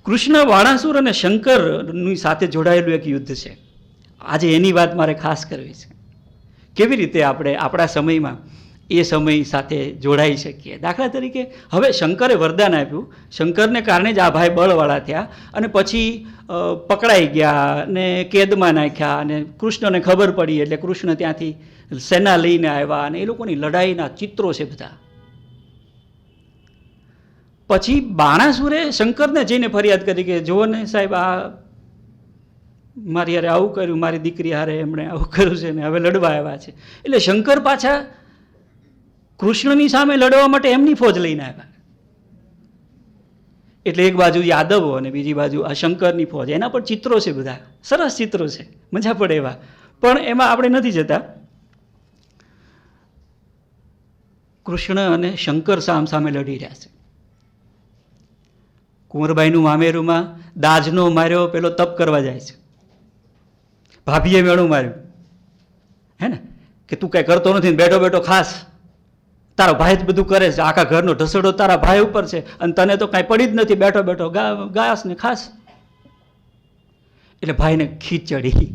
કૃષ્ણ વાણાસુર અને શંકરની સાથે જોડાયેલું એક યુદ્ધ છે. આજે એની વાત મારે ખાસ કરવી છે. કેવી રીતે આપણે આપણા સમયમાં એ સમય સાથે જોડાઈ શકીએ. દાખલા તરીકે હવે શંકરે વરદાન આપ્યું, શંકરને કારણે જ આ ભાઈ બળવાળા થયા અને પછી પકડાઈ ગયા ને કેદમાં નાખ્યા અને કૃષ્ણને ખબર પડી એટલે કૃષ્ણ ત્યાંથી સેના લઈને આવ્યા અને એ લોકોની લડાઈના ચિત્રો છે બધા. પછી બાણાસુરે શંકરને જઈને ફરિયાદ કરી કે જુઓ ને સાહેબ આ મારી હારે આવું કર્યું, મારી દીકરી હારે એમણે આવું કર્યું છે ને હવે લડવા આવ્યા છે. એટલે શંકર પાછા કૃષ્ણની સામે લડવા માટે એમની ફોજ લઈને આવ્યા. એટલે એક બાજુ યાદવો અને બીજી બાજુ આ શંકરની ફોજ, એના પર ચિત્રો છે બધા, સરસ ચિત્રો છે, મજા પડે એવા. પણ એમાં આપણે નથી જતા. કૃષ્ણ અને શંકર સામે લડી રહ્યા છે. કુંવરબાઈનું મામેરુમાં દાજનો માર્યો પેલો તપ કરવા જાય છે. ભાભીએ મેળું માર્યું હે ને કે તું કાંઈ કરતો નથી ને બેઠો બેઠો ખાસ, તારો ભાઈ જ બધું કરે છે, આખા ઘરનો ઢસડો તારા ભાઈ ઉપર છે અને તને તો કાંઈ પડી જ નથી, બેઠો બેઠો ગાસ ને ખાસ. એટલે ભાઈને ખીજ ચડી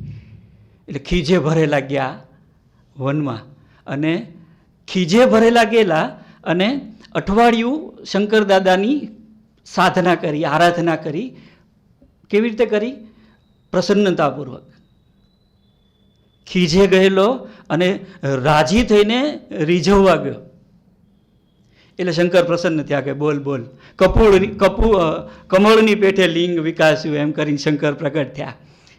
એટલે ખીજે ભરેલા ગયા વનમાં અને ખીજે ભરેલા ગયેલા અને અઠવાડિયું શંકર દાદાની સાધના કરી, આરાધના કરી. કેવી રીતે કરી? પ્રસન્નતાપૂર્વક. ખીજે ગયેલો અને રાજી થઈને રીઝવવા ગયો. એટલે શંકર પ્રસન્ન થયા કે બોલ બોલ કમળની પેઠે લિંગ વિકાસ્યું એમ કરીને શંકર પ્રગટ થયા.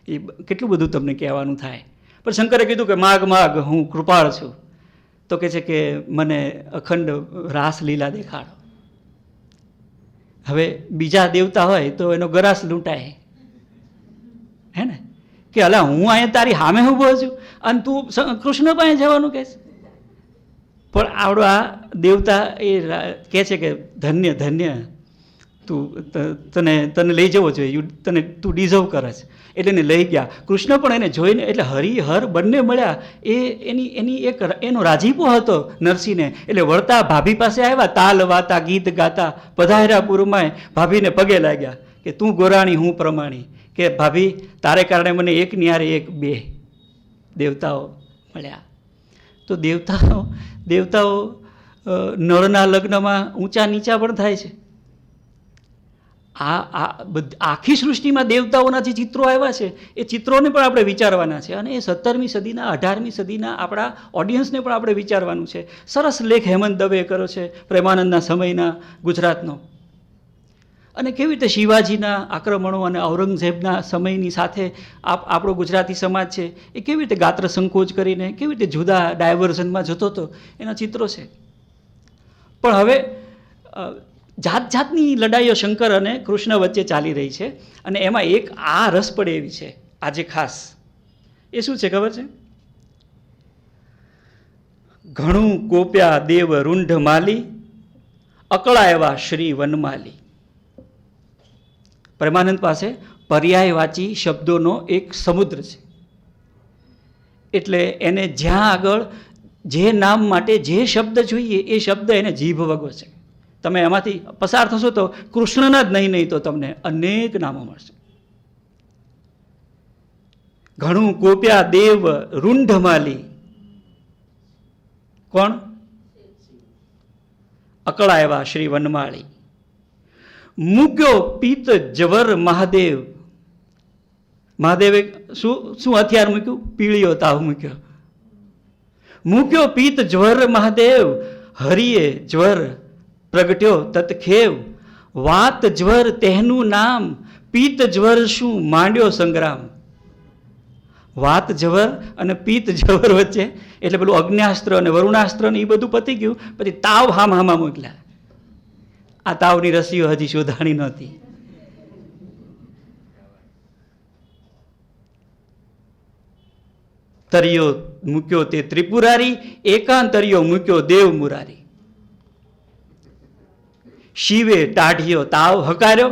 એ કેટલું બધું તમને કહેવાનું થાય. પણ શંકરે કીધું કે માગ માગ, હું કૃપાળ છું. તો કહે છે કે મને અખંડ રાસલીલા દેખાડો. હવે બીજા દેવતા હોય તો એનો ગરાસ લૂંટાય, હે ને, કે અલા હું અહીંયા તારી સામે ઊભો છું અને તું કૃષ્ણ પાસે જવાનું કહે છે. પણ આવડો આ દેવતા એ કહે છે કે ધન્ય ધન્ય, તને લઈ જવો જોઈએ, તું ડિઝર્વ કરે છે. એટલે એને લઈ ગયા. કૃષ્ણ પણ એને જોઈને, એટલે હરિહર બંને મળ્યા. એની એનો રાજીપો હતો નરસિંહને. એટલે વળતા ભાભી પાસે આવ્યા, તાલ વાતા ગીત ગાતા પધાર્યા પુરમાં. ભાભીને પગે લાગ્યા કે તું ગોરાણી હું પ્રમાણી, કે ભાભી તારે કારણે મને એક નિયારે એક બે દેવતાઓ મળ્યા. તો દેવતાઓ નળના લગ્નમાં ઊંચા નીચા પણ થાય છે. આખી સૃષ્ટિમાં દેવતાઓના જે ચિત્રો આવ્યા છે એ ચિત્રોને પણ આપણે વિચારવાના છે. અને એ 17મી સદીના 18મી સદીના આપણા ઓડિયન્સને પણ આપણે વિચારવાનું છે. સરસ લેખ હેમંત દવે કર્યો છે પ્રેમાનંદના સમયના ગુજરાતનો. અને કેવી રીતે શિવાજીના આક્રમણો અને ઔરંગઝેબના સમયની સાથે આપણો ગુજરાતી સમાજ છે એ કેવી રીતે ગાત્ર સંકોચ કરીને કેવી રીતે જુદા ડાયવર્ઝનમાં જતો હતો, એના ચિત્રો છે. પણ હવે જાત જાતની લડાઈઓ શંકર અને કૃષ્ણ વચ્ચે ચાલી રહી છે. અને એમાં એક આ રસ પડે એવી છે આજે ખાસ. એ શું છે ખબર છે? ઘણું કોપ્યા દેવ રૂંઢ માલી, અકળાયવા શ્રી વનમાલી. પ્રેમાનંદ પાસે પર્યાયવાચી શબ્દોનો એક સમુદ્ર છે. એટલે એને જ્યાં આગળ જે નામ માટે જે શબ્દ જોઈએ એ શબ્દ એને જીભ વગો છે. તમે એમાંથી પસાર થશો તો કૃષ્ણના જ નહીં તો તમને અનેક નામો મળશે. ઘણું કોપ્યા દેવ રૂંઢ માલી. કોણ? અકળાયવા શ્રી વનમાળી. મૂક્યો પિત્ત જવર મહાદેવ. મહાદેવે શું હથિયાર મૂક્યું? પીળીયો તાવ મૂક્યો. મૂક્યો પિત્ત જ્વર મહાદેવ, હરિએ જ્વર પ્રગટ્યો તત્ખેવ. વાત જ્વર તેનું નામ, પિત્ત જ્વર શું માંડ્યો સંગ્રામ. વાત જ્વર અને પિત્ત જ્વર વચ્ચે એટલે પેલું અગ્ન્યાસ્ત્ર અને વરુણાસ્ત્ર ને એ બધું પતી ગયું. પછી તાવ હામાં મોકલ્યા. આ તાવની રસીઓ હજી શોધાણી નહોતી. તરિયો મૂક્યો તે ત્રિપુરારી, એકાંતરિયો મૂક્યો દેવ મુરારી. શિવે ટાઢિયો તાવ હકાર્યો,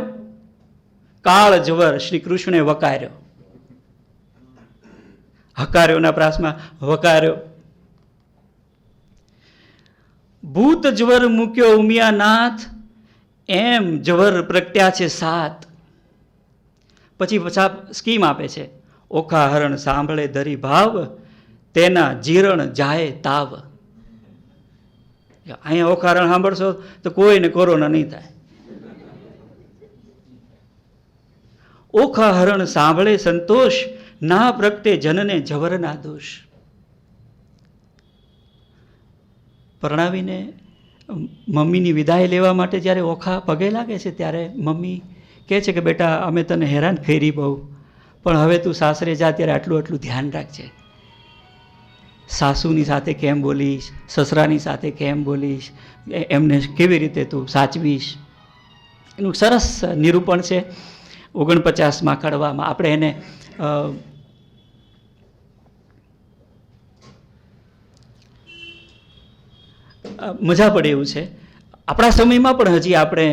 કાળ જવર શ્રી કૃષ્ણે વકાર્યો. હકાર્યોના પ્રાસમાં વકાર્યો. ભૂત જ્વર મૂક્યો ઉમિયાનાથ, એમ જવર પ્રગટ્યા છે સાત. પછી સ્કીમ આપે છે. ઓખા હરણ સાંભળે ધરી ભાવ, તેના જીરણ જાય તાવ. અહીંયા ઓખારણ સાંભળશો તો કોઈને કોરોના નહીં થાય. ઓખા હરણ સાંભળે સંતોષ, ના પ્રગટે જનને જવરના દોષ. પરણાવીને મમ્મીની વિદાય લેવા માટે જ્યારે ઓખા પગે લાગે છે ત્યારે મમ્મી કહે છે કે બેટા અમે તને હેરાન કરી બહુ, પણ હવે તું સાસરે જા ત્યારે આટલું આટલું ધ્યાન રાખજે. સાસુની સાથે કેમ બોલીશ, સસરાની સાથે કેમ બોલીશ, એમને કેવી રીતે તું સાચવીશ. એનું સરસ નિરૂપણ છે 49માં કડવામાં. આપણે એને મજા પડે એવું છે. આપણા સમયમાં પણ હજી આપણે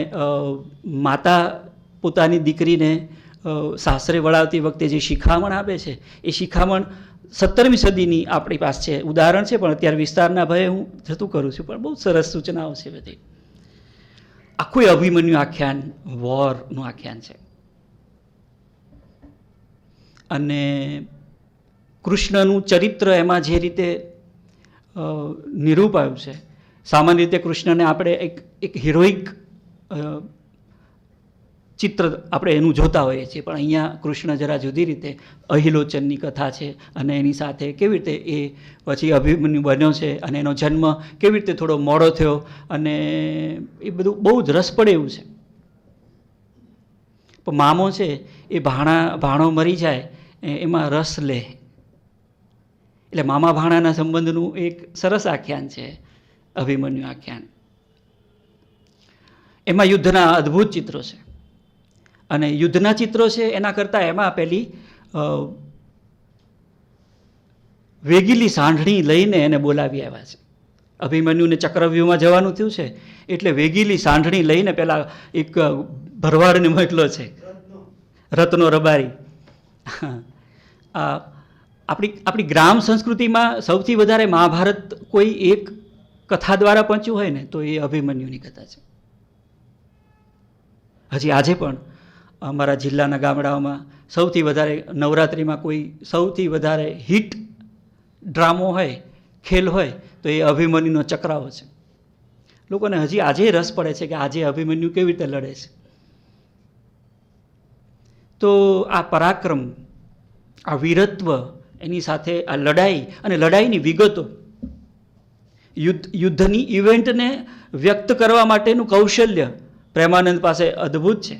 માતા પોતાની દીકરીને સાસરે વળાવતી વખતે જે શિખામણ આપે છે એ શિખામણ 17મી સદીની આપણી પાસે છે, ઉદાહરણ છે. પણ અત્યારે વિસ્તારના ભયે હું જતું કરું છું, પણ બહુ સરસ સૂચનાઓ છે બધી. આખું અભિમન્યુ આખ્યાન વોરનું આખ્યાન છે. અને કૃષ્ણનું ચરિત્ર એમાં જે રીતે નિરૂપાયું છે. સામાન્ય રીતે કૃષ્ણને આપણે એક હિરોઇક ચિત્ર આપણે એનું જોતા હોઈએ છીએ, પણ અહીંયા કૃષ્ણ જરા જુદી રીતે અહિલોચનની કથા છે. અને એની સાથે કેવી રીતે એ પછી અભિમન્યુ બન્યો છે અને એનો જન્મ કેવી રીતે થોડો મોડો થયો, અને એ બધું બહુ જ રસ પડે એવું છે. પણ મામો છે એ ભાણો મરી જાય એમાં રસ લે. એટલે મામા ભાણાના સંબંધનું એક સરસ આખ્યાન છે અભિમન્યુ આખ્યાન. એમાં યુદ્ધના અદ્ભુત ચિત્રો છે. અને યુદ્ધના ચિત્રો છે એના કરતાં એમાં પેલી વેગીલી સાંઢણી લઈને એને બોલાવી આવ્યા છે. અભિમન્યુને ચક્રવ્યૂહમાં જવાનું થયું છે એટલે વેગીલી સાંઢણી લઈને પેલા એક ભરવાડને મોકલો છે, રત્નો રબારી. આપણી ગ્રામ સંસ્કૃતિમાં સૌથી વધારે મહાભારત કોઈ એક કથા દ્વારા પહોંચ્યું હોય ને તો એ અભિમન્યુની કથા છે. હજી આજે પણ અમારા જિલ્લાના ગામડાઓમાં સૌથી વધારે નવરાત્રિમાં કોઈ સૌથી વધારે હિટ ડ્રામો હોય, ખેલ હોય તો એ અભિમન્યુનો ચક્રાવો છે. લોકોને હજી આજે રસ પડે છે કે આજે અભિમન્યુ કેવી રીતે લડે છે. તો આ પરાક્રમ, આ વીરત્વ, એની સાથે આ લડાઈ અને લડાઈની વિગતો, યુદ્ધની ઇવેન્ટને વ્યક્ત કરવા માટેનું કૌશલ્ય પ્રેમાનંદ પાસે અદ્ભુત છે.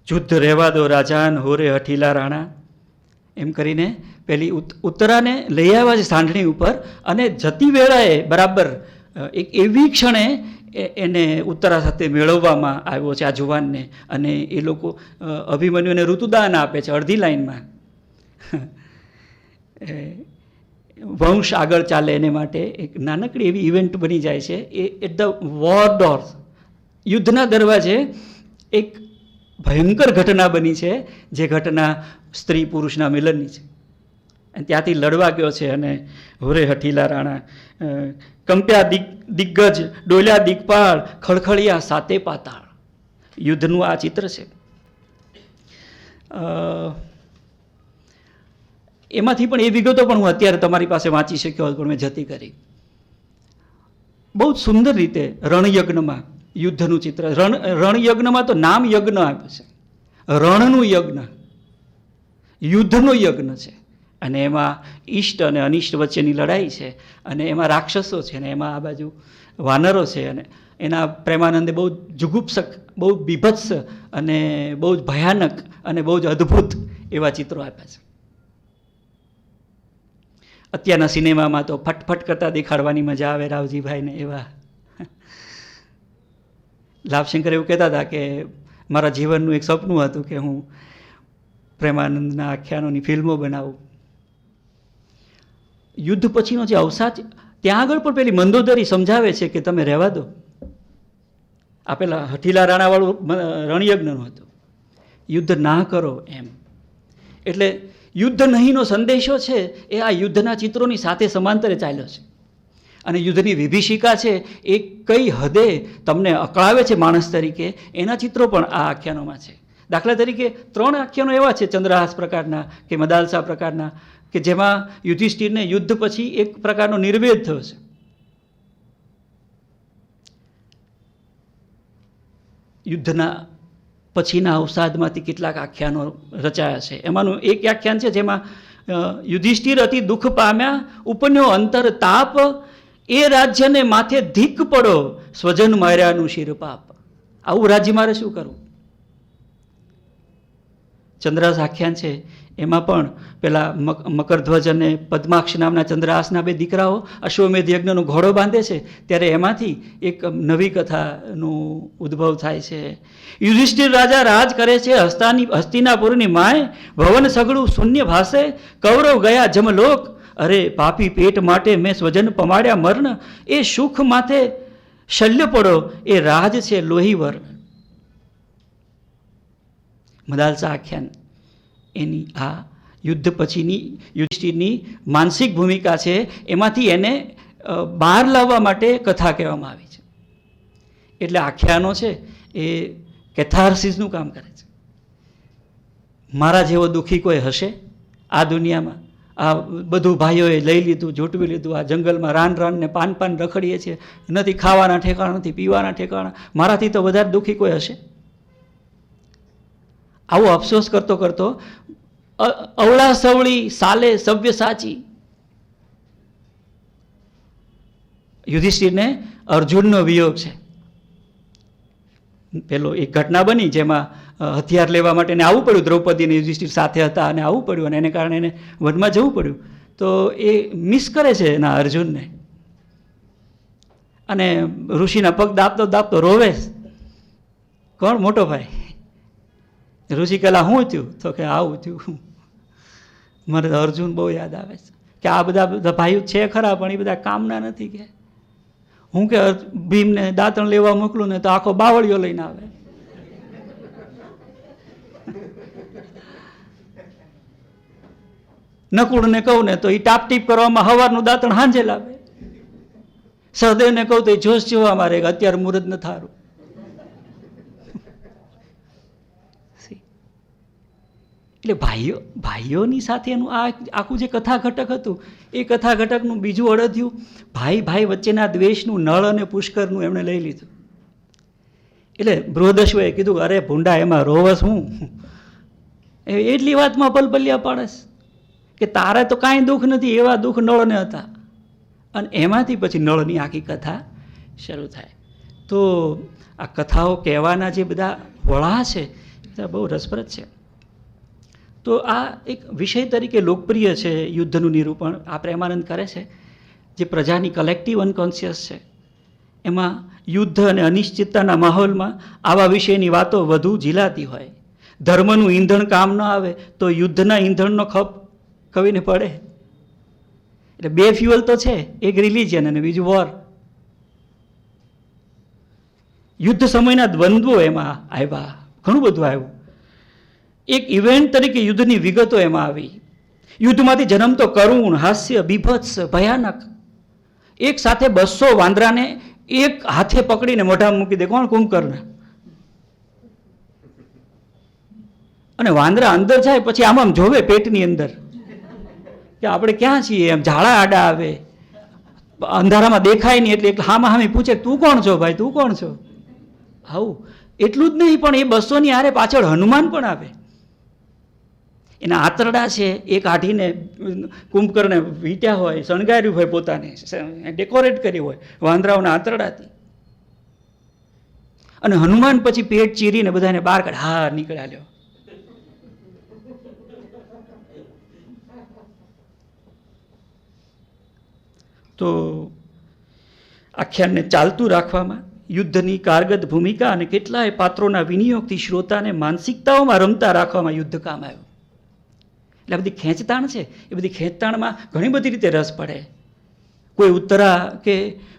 યુદ્ધ રહેવા દો રાજાન હોરે હઠીલા રાણા એમ કરીને પેલી ઉત્તરાને લઈ આવ્યા છે સાંઢણી ઉપર, અને જતી વેળાએ બરાબર એક એવી ક્ષણે એને ઉત્તરા સાથે મેળવવામાં આવ્યો છે આ જુવાનને, અને એ લોકો અભિમન્યુને ઋતુદાન આપે છે અડધી લાઈનમાં. વંશ આગળ ચાલે એને માટે એક નાનકડી એવી ઇવેન્ટ બની જાય છે. A at the war door, યુદ્ધના દરવાજે એક ભયંકર ઘટના બની છે, જે ઘટના સ્ત્રી પુરુષના મિલનની છે. અને ત્યાંથી લડવા ગયો છે અને હોરે હઠીલા રાણા, કંપ્યા દિગ્ગજ, ડોલ્યા દિગપાળ, ખળખળિયા સાતે પાતાળ. યુદ્ધનું આ ચિત્ર છે. એમાંથી પણ એ વિગતો પણ હું અત્યારે તમારી પાસે વાંચી શક્યો હતો પણ મેં જતી કરી. બહુ જ સુંદર રીતે રણયજ્ઞમાં યુદ્ધનું ચિત્ર. રણયજ્ઞમાં તો નામ યજ્ઞ આપ્યું છે, રણનું યજ્ઞ, યુદ્ધનો યજ્ઞ છે. અને એમાં ઈષ્ટ અને અનિષ્ટ વચ્ચેની લડાઈ છે, અને એમાં રાક્ષસો છે, અને એમાં આ બાજુ વાનરો છે. અને એના પ્રેમાનંદે બહુ જુગુપ્સક, બહુ બીભત્સ અને બહુ જ ભયાનક અને બહુ જ અદ્ભુત એવા ચિત્રો આપ્યા છે. અત્યારના સિનેમામાં તો ફટફટ કરતા દેખાડવાની મજા આવે રાવજીભાઈને. એવા લાભશંકર એવું કહેતા હતા કે મારા જીવનનું એક સપનું હતું કે હું પ્રેમાનંદના આખ્યાનોની ફિલ્મો બનાવું. યુદ્ધ પછીનો જે અવસાદ, ત્યાં આગળ પણ પેલી મંદોદરી સમજાવે છે કે તમે રહેવા દો. આ પેલા હઠીલા રાણાવાળું રણયજ્ઞનું હતું, યુદ્ધ ના કરો એમ. એટલે યુદ્ધ નહીંનો સંદેશો છે એ આ યુદ્ધના ચિત્રોની સાથે સમાંતરે ચાલ્યો છે. અને યુદ્ધની વિભીષિકા છે એ કઈ હદે તમને અકળાવે છે માણસ તરીકે, એના ચિત્રો પણ આ આખ્યાનોમાં છે. દાખલા તરીકે 3 આખ્યાનો એવા છે ચંદ્રહાસ પ્રકારના કે મદાલસા પ્રકારના, કે જેમાં યુધિષ્ઠિરને યુદ્ધ પછી એક પ્રકારનો નિર્વેદ થયો છે. યુદ્ધના પછીના અવસાદમાંથી કેટલાક આખ્યાનો રચાયા છે. એમાંનું એક આખ્યાન છે જેમાં યુધિષ્ઠિર અતિ દુઃખ પામ્યા, ઉપન્યો અંતર તાપ, એ રાજ્યને માથે ધીક પડો, સ્વજન માર્યાનું શિર પાપ. આવું રાજ્ય મારે શું કરવું? ચંદ્રહાસ આખ્યાન છે એમાં પણ પેલા મકરધ્વજ અને પદ્માક્ષ નામના ચંદ્રહાસના 2 દીકરાઓ અશ્વમેધ યજ્ઞનો ઘોડો બાંધે છે, ત્યારે એમાંથી એક નવી કથાનું ઉદ્ભવ થાય છે. યુધિષ્ઠિર રાજા રાજ કરે છે હસ્તિનાપુરની માય, ભવન સગળું શૂન્ય ભાસે, કૌરવ ગયા જમલોક, અરે પાપી પેટ માટે મેં સ્વજન પમાડ્યા મર્ણ, એ સુખ માથે શલ્ય પડો, એ રાજ છે લોહી વર્ણ. મદાલસા આખ્યાન એની આ યુદ્ધ પછીની યુધિષ્ઠિરની માનસિક ભૂમિકા છે, એમાંથી એને બહાર લાવવા માટે કથા કહેવામાં આવી છે. એટલે આખ્યાનો છે એ કેથાર્સિસનું કામ કરે છે. મારા જેવો દુઃખી કોઈ હશે આ દુનિયામાં? આ બધું ભાઈઓએ લઈ લીધું, જોટવી લીધું, આ જંગલમાં રાન ને પાન રખડીએ છીએ, નથી ખાવાના ઠેકાણા, નથી પીવાના ઠેકાણા, મારાથી તો વધારે દુઃખી કોઈ હશે? આવો અફસોસ કરતો કરતો અવળા સવળી સાલે સવ્ય સાચી, યુધિષ્ઠિરને અર્જુનનો વિયોગ છે. પેલો એક ઘટના બની જેમાં હથિયાર લેવા માટે એને આવવું પડ્યું, દ્રૌપદી અને યુધિષ્ઠિર સાથે હતા અને આવવું પડ્યું, અને એને કારણે એને વનમાં જવું પડ્યું. તો એ મિસ કરે છે એના અર્જુનને, અને ઋષિના પગ દાબતો દાબતો રોવે. કોણ? મોટો ભાઈ. ઋષિ કહેલા શું થયું? તો કે આવું થયું. મને અર્જુન બહુ યાદ આવે છે કે આ બધા ભાઈઓ છે ખરા, પણ એ બધા કામના નથી. કે હું કે ભીમને દાંતણ લેવા મોકલું ને તો આખો બાવળીઓ લઈને આવે. નકુળને કહું ને તો એ ટાપ ટીપ કરવામાં હવારનું દાંતણ હાંજે લાવે. સહદેવને કહું તો એ જોશ જોવા મારે કે અત્યારે મુહૂર્ત ન થારું. એટલે ભાઈઓની સાથે એનું આ આખું જે કથા ઘટક હતું, એ કથા ઘટકનું બીજું અડધ્યું ભાઈ વચ્ચેના દ્વેષનું, નળ અને પુષ્કરનું એમણે લઈ લીધું. એટલે બૃહદશ્વએ કીધું, અરે ભૂંડા, એમાં રોવસ હું? એટલી વાતમાં પલપલિયા પાડસ કે તારે તો કાંઈ દુઃખ નથી, એવા દુઃખ નળને હતા. અને એમાંથી પછી નળની આખી કથા શરૂ થાય. તો આ કથાઓ કહેવાના જે બધા વળા છે એ બહુ રસપ્રદ છે. તો આ એક વિષય તરીકે લોકપ્રિય છે યુદ્ધનું નિરૂપણ. આ પ્રેમાનંદ કરે છે, જે પ્રજાની કલેક્ટિવ અનકોન્શિયસ છે, એમાં યુદ્ધ અને અનિશ્ચિતતાના માહોલમાં આવા વિષયની વાતો વધુ ઝીલાતી હોય. ધર્મનું ઈંધણ કામ ન આવે તો યુદ્ધના ઈંધણનો ખપ કવિને પડે. એટલે બે ફ્યુઅલ તો છે, એક રિલિજન અને બીજું વોર. યુદ્ધ સમયના દ્વંદ્વો એમાં આવ્યા, ઘણું બધું આવ્યું. એક ઇવેન્ટ તરીકે યુદ્ધની વિગતો એમાં આવી. યુદ્ધમાંથી જન્મતો કરુણ, હાસ્ય, બીભત્સ, ભયાનક. એક સાથે 200 વાંદરાને એક હાથે પકડીને મોઢામાં મૂકી દે. કોણ? કુંભકર્ણ. અને વાંદરા અંદર જાય પછી આમ જોવે પેટની અંદર કે આપણે ક્યાં છીએ. એમ ઝાડા આડા આવે, અંધારામાં દેખાય નહીં, એટલે હામાં હામી પૂછે, તું કોણ છો ભાઈ, તું કોણ છો? આવું. એટલું જ નહીં, પણ એ 200ની હારે પાછળ હનુમાન પણ આવે. એના આંતરડા છે એ કાઢીને કુંભકર્ણે વીંટ્યા હોય, શણગાર્યું હોય, પોતાને ડેકોરેટ કર્યું હોય વાંદરાઓના આંતરડાથી. અને હનુમાન પછી પેટ ચીરીને બધાને બહાર કાઢે. હા, નીકળ્યા લ્યો. તો આખ્યાનને ચાલતું રાખવામાં યુદ્ધની કારગત ભૂમિકા અને કેટલાય પાત્રોના વિનિયોગથી શ્રોતાને માનસિકતાઓમાં રમતા રાખવામાં યુદ્ધ કામ આવ્યું. એટલે આ બધી ખેંચતાણ છે, એ બધી ખેંચતાણમાં ઘણી બધી રીતે રસ પડે. કોઈ ઉત્તરા કે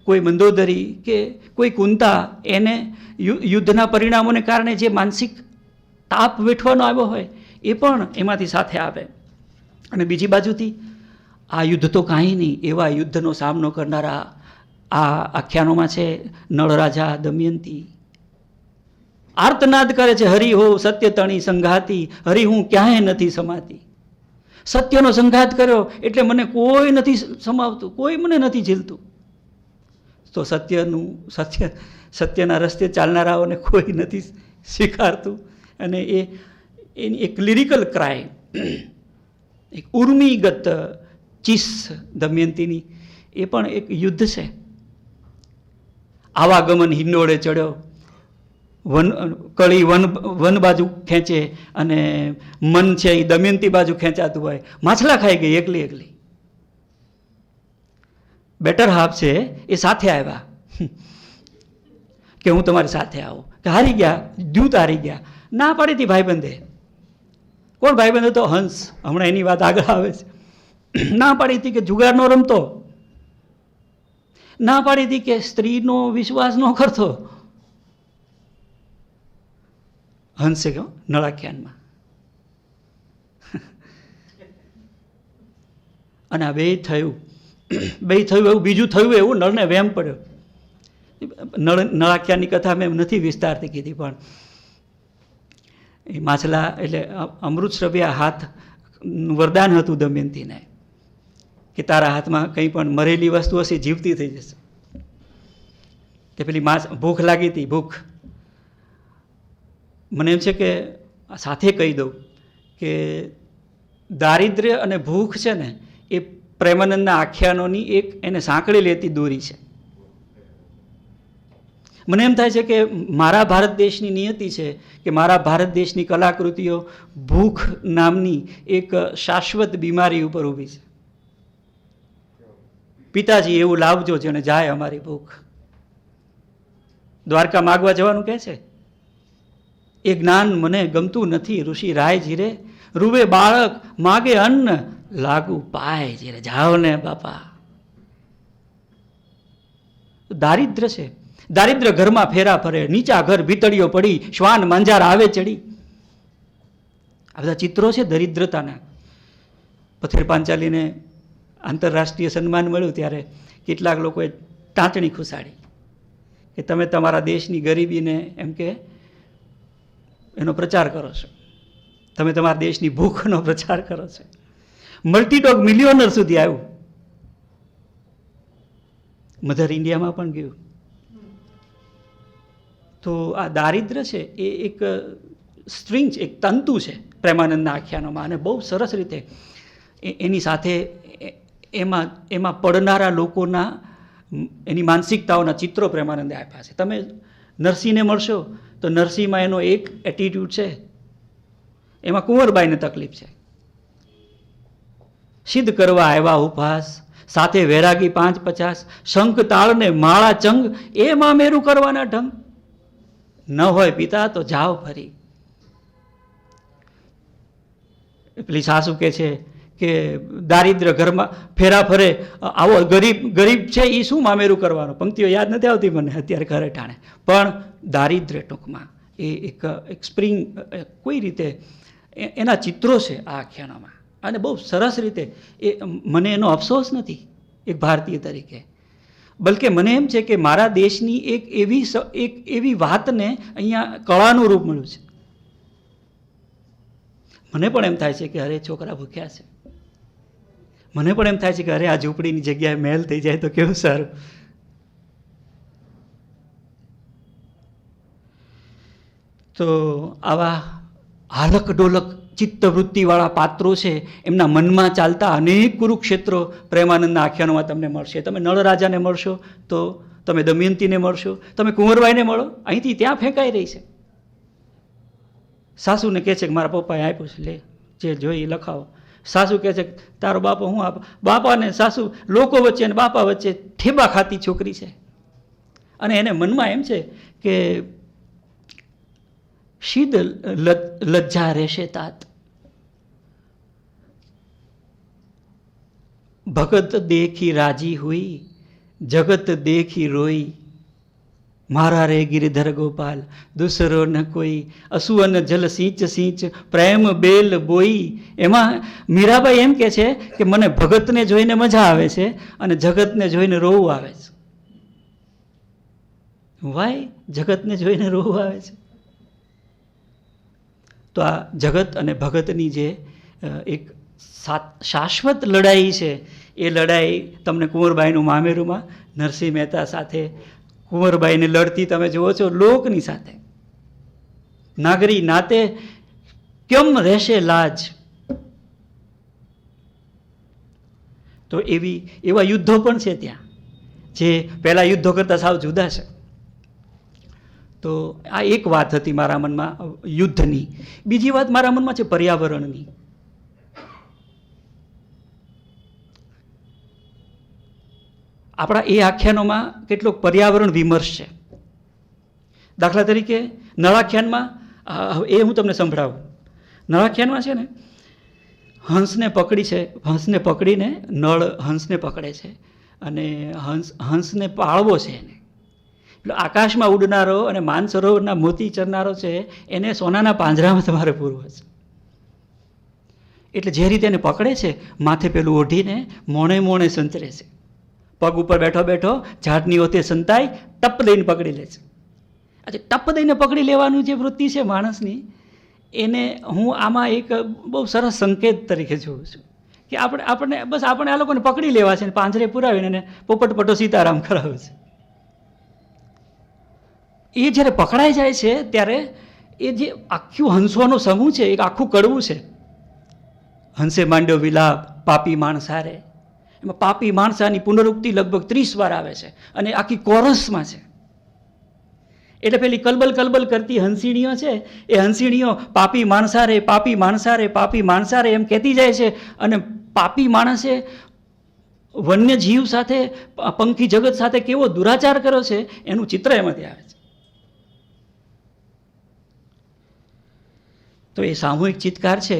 કોઈ મંદોદરી કે કોઈ કુંતા, એને યુદ્ધના પરિણામોને કારણે જે માનસિક તાપ વેઠવાનો આવ્યો હોય એ પણ એમાંથી સાથે આવે. અને બીજી બાજુથી આ યુદ્ધ તો કાંઈ નહીં, એવા યુદ્ધનો સામનો કરનારા આ આખ્યાનોમાં છે નળરાજા, દમયંતી. આર્તનાદ કરે છે, હરિ હો સત્ય તણી સંઘાતી, હરિ હું ક્યાંય નથી સમાતી. સત્યનો સંઘાત કર્યો એટલે મને કોઈ નથી સમાવતું, કોઈ મને નથી ઝીલતું. તો સત્યના રસ્તે ચાલનારાઓને કોઈ નથી સ્વીકારતું. અને એની એક લિરિકલ ક્રાય, એક ઉર્મિગત ચીસ દમયંતીની, એ પણ એક યુદ્ધ છે. આવાગમન હિંડોળે ચડ્યો, કળી વન બાજુ ખેંચે અને મન છે એ દમયંતી બાજુ ખેંચાતું હોય. માછલા ખાઈ ગઈ એકલી એકલી. બેટર હાફ છે એ સાથે આવ્યા કે હું તમારી સાથે આવું, કે હારી ગયા, દ્યુત હારી ગયા. ના પાડી હતી ભાઈબંધે. કોણ ભાઈબંધ હતો? હંસ. હમણાં એની વાત આગળ આવે છે. ના પાડી હતી કે જુગાર નો રમતો, ના પાડી હતી કે સ્ત્રીનો વિશ્વાસ ન કરતો. હંસે કહો નળાખ્યાનમાં. અને આ બે થયું એવું બીજું થયું એવું નળને વહેમ પડ્યો. નળાખ્યાનની કથા મેં નથી વિસ્તારથી કીધી, પણ એ માછલા એટલે અમૃત શ્રવ્યા હાથ વરદાન હતું દમયંતીને કે તારા હાથમાં કંઈ પણ મરેલી વસ્તુ હશે જીવતી થઈ જશે. કે પેલી ભૂખ લાગી હતી, ભૂખ. મને એમ છે કે સાથે કહી દઉં કે દારિદ્ર્ય અને ભૂખ છે ને એ પ્રેમાનંદના આખ્યાનોની એક એને સાંકળી લેતી દોરી છે. મને એમ થાય છે કે મારા ભારત દેશની નિયતિ છે કે મારા ભારત દેશની કલાકૃતિઓ ભૂખ નામની એક શાશ્વત બીમારી ઉપર ઊભી છે. પિતાજી એવું લાવજો જેને જાય અમારી ભૂખ. દ્વારકા માગવા જવાનું કહે છે. એ જ્ઞાન મને ગમતું નથી ઋષિ રાય જીરે, રૂવે બાળક માગે અન્ન લાગુ પાય જીરે. જાઓ ને બાપા. દારિદ્ર છે. દારિદ્ર ઘરમાં ફેરા ફરે, નીચા ઘર ભીતળીઓ પડી, શ્વાન માંજાર આવે ચડી. આ બધા ચિત્રો છે દરિદ્રતાના. પથેર પાંચાલીને આંતરરાષ્ટ્રીય સન્માન મળ્યું ત્યારે કેટલાક લોકોએ ટાંચણી ખુસાડી કે તમે તમારા દેશની ગરીબીને એમ કે એનો પ્રચાર કરો છો, તમે તમારા દેશની ભૂખનો પ્રચાર કરો છો. મલ્ટીડોગ મિલિયોનર સુધી આવ્યું. મધર ઇન્ડિયામાં પણ ગયું. તો આ દારિદ્ર છે એ એક સ્ટ્રિંગ છે, એક તંતુ છે પ્રેમાનંદના આખ્યાનોમાં, અને બહુ સરસ રીતે એની સાથે એમાં પડનારા લોકોના એની માનસિકતાઓના ચિત્રો પ્રેમાનંદે આપ્યા છે. તમે નરસિંહને મળશો તો નરસિંહમાં એનો એક એટીટ્યૂડ છે, એમાં કુંવરબાઈને તકલીફ છે. સિદ્ધ કરવા આવ્યા ઉપહાસ, સાથે વૈરાગી 550, શંખ તાળને માળા ચંગ, એમાં મેરું કરવાના ઢંગ. ન હોય પિતા તો જાઓ ફરી. પેલી સાસુ કે છે કે દારિદ્ર ઘરમાં ફેરા ફરે, આવો ગરીબ છે એ શું મામેરું કરવાનું. પંક્તિઓ યાદ નથી આવતી મને અત્યારે ઘરે ઠાણે, પણ દારિદ્ર ટૂંકમાં એ એક સ્પ્રિંગ કોઈ રીતે એના ચિત્રો છે આ આખ્યાનોમાં, અને બહુ સરસ રીતે. એ મને એનો અફસોસ નથી એક ભારતીય તરીકે, બલકે મને એમ છે કે મારા દેશની એક એવી વાતને અહીંયા કળાનું રૂપ મળ્યું છે. મને પણ એમ થાય છે કે અરે છોકરા ભૂખ્યા છે. મને પણ એમ થાય છે કે અરે આ ઝૂંપડીની જગ્યાએ મહેલ થઈ જાય તો કેવું સારું. તો આવા હાલક ડોલક ચિત્તવૃત્તિવાળા પાત્રો છે, એમના મનમાં ચાલતા અનેક કુરુક્ષેત્રો પ્રેમાનંદના આખ્યાનોમાં તમને મળશે. તમે નળરાજાને મળશો તો તમે દમયંતીને મળશો, તમે કુંવરબાઈને મળો, અહીંથી ત્યાં ફેંકાઈ રહી છે. સાસુને કહે છે કે મારા પપ્પાએ આપ્યું છે, લે જે જોઈ લખાવો. સાસુ કહે છે તારો બાપો હું આપ. બાપા ને સાસુ લોકો વચ્ચે અને બાપા વચ્ચે ઠેબા ખાતી છોકરી છે, અને એને મનમાં એમ છે કે શીદ લજ્જા રહેશે તાત, ભગત દેખી રાજી હુઈ, જગત દેખી રોઈ, મારા રે ગિરિધર ગોપાલ દુસરો ન કોઈ, અસુઅન જલ સિંચ સિંચ પ્રેમ બેલ બોઈ. એમાં મીરાબાઈ એમ કે છે કે મને ભગતને જોઈને મજા આવે છે અને જગતને જોઈને રોવું આવે છે. વાય જગતને જોઈને રોવું આવે છે. તો આ જગત અને ભગતની જે એક શાશ્વત લડાઈ છે, એ લડાઈ તમને કુંવરબાઈનું મામેરુંમાં નરસિંહ મહેતા સાથે કુંવરબાઈને લડતી તમે જુઓ છો, લોકની સાથે. નાગરી નાતે કેમ રહેશે લાજ. તો એવા યુદ્ધો પણ છે ત્યાં, જે પહેલા યુદ્ધો કરતા સાવ જુદા છે. તો આ એક વાત હતી મારા મનમાં યુદ્ધની. બીજી વાત મારા મનમાં છે પર્યાવરણની. આપણા એ આખ્યાનોમાં કેટલોક પર્યાવરણ વિમર્શ છે. દાખલા તરીકે નળાખ્યાનમાં, એ હું તમને સંભળાવું. નળાખ્યાનમાં છે ને, હંસને પકડીને નળ હંસને પકડે છે, અને હંસને પાળવો છે. એને એટલે આકાશમાં ઉડનારો અને માનસરોવરના મોતી ચરનારો છે, એને સોનાના પાંજરામાં તમારે પૂરવો છે. એટલે જે રીતે એને પકડે છે, માથે પેલું ઓઢીને મોણે મોણે સંચરે છે, પગ ઉપર બેઠો બેઠો ઝાડની ઓથે સંતાય ટપ દઈને પકડી લે છે. આજે ટપ દઈને પકડી લેવાનું જે વૃત્તિ છે માણસની, એને હું આમાં એક બહુ સરસ સંકેત તરીકે જોઉં છું કે આપણે આ લોકોને પકડી લેવા છે, પાંજરે પુરાવીને એને પોપટ પટો સીતારામ કરાવે છે. એ જ્યારે પકડાઈ જાય છે ત્યારે એ જે આખું હંસોનો સમૂહ છે, એક આખું કડવું છે. હંસે માંડ્યો વિલાપ પાપી માણસારે, એમાં પાપી માણસાની પુનરુક્તિ લગભગ 30 વાર આવે છે, અને આખી કોરસમાં છે. એટલે પેલી કલબલ કલબલ કરતી હંસીણીઓ છે, એ હંસીણીઓ પાપી માણસા રે, પાપી માણસા રે, પાપી માણસા રે એમ કહેતી જાય છે. અને પાપી માણસે વન્ય જીવ સાથે, પંખી જગત સાથે કેવો દુરાચાર કર્યો છે એનું ચિત્ર એમાંથી આવે છે. તો એ સામૂહિક ચિત્કાર છે.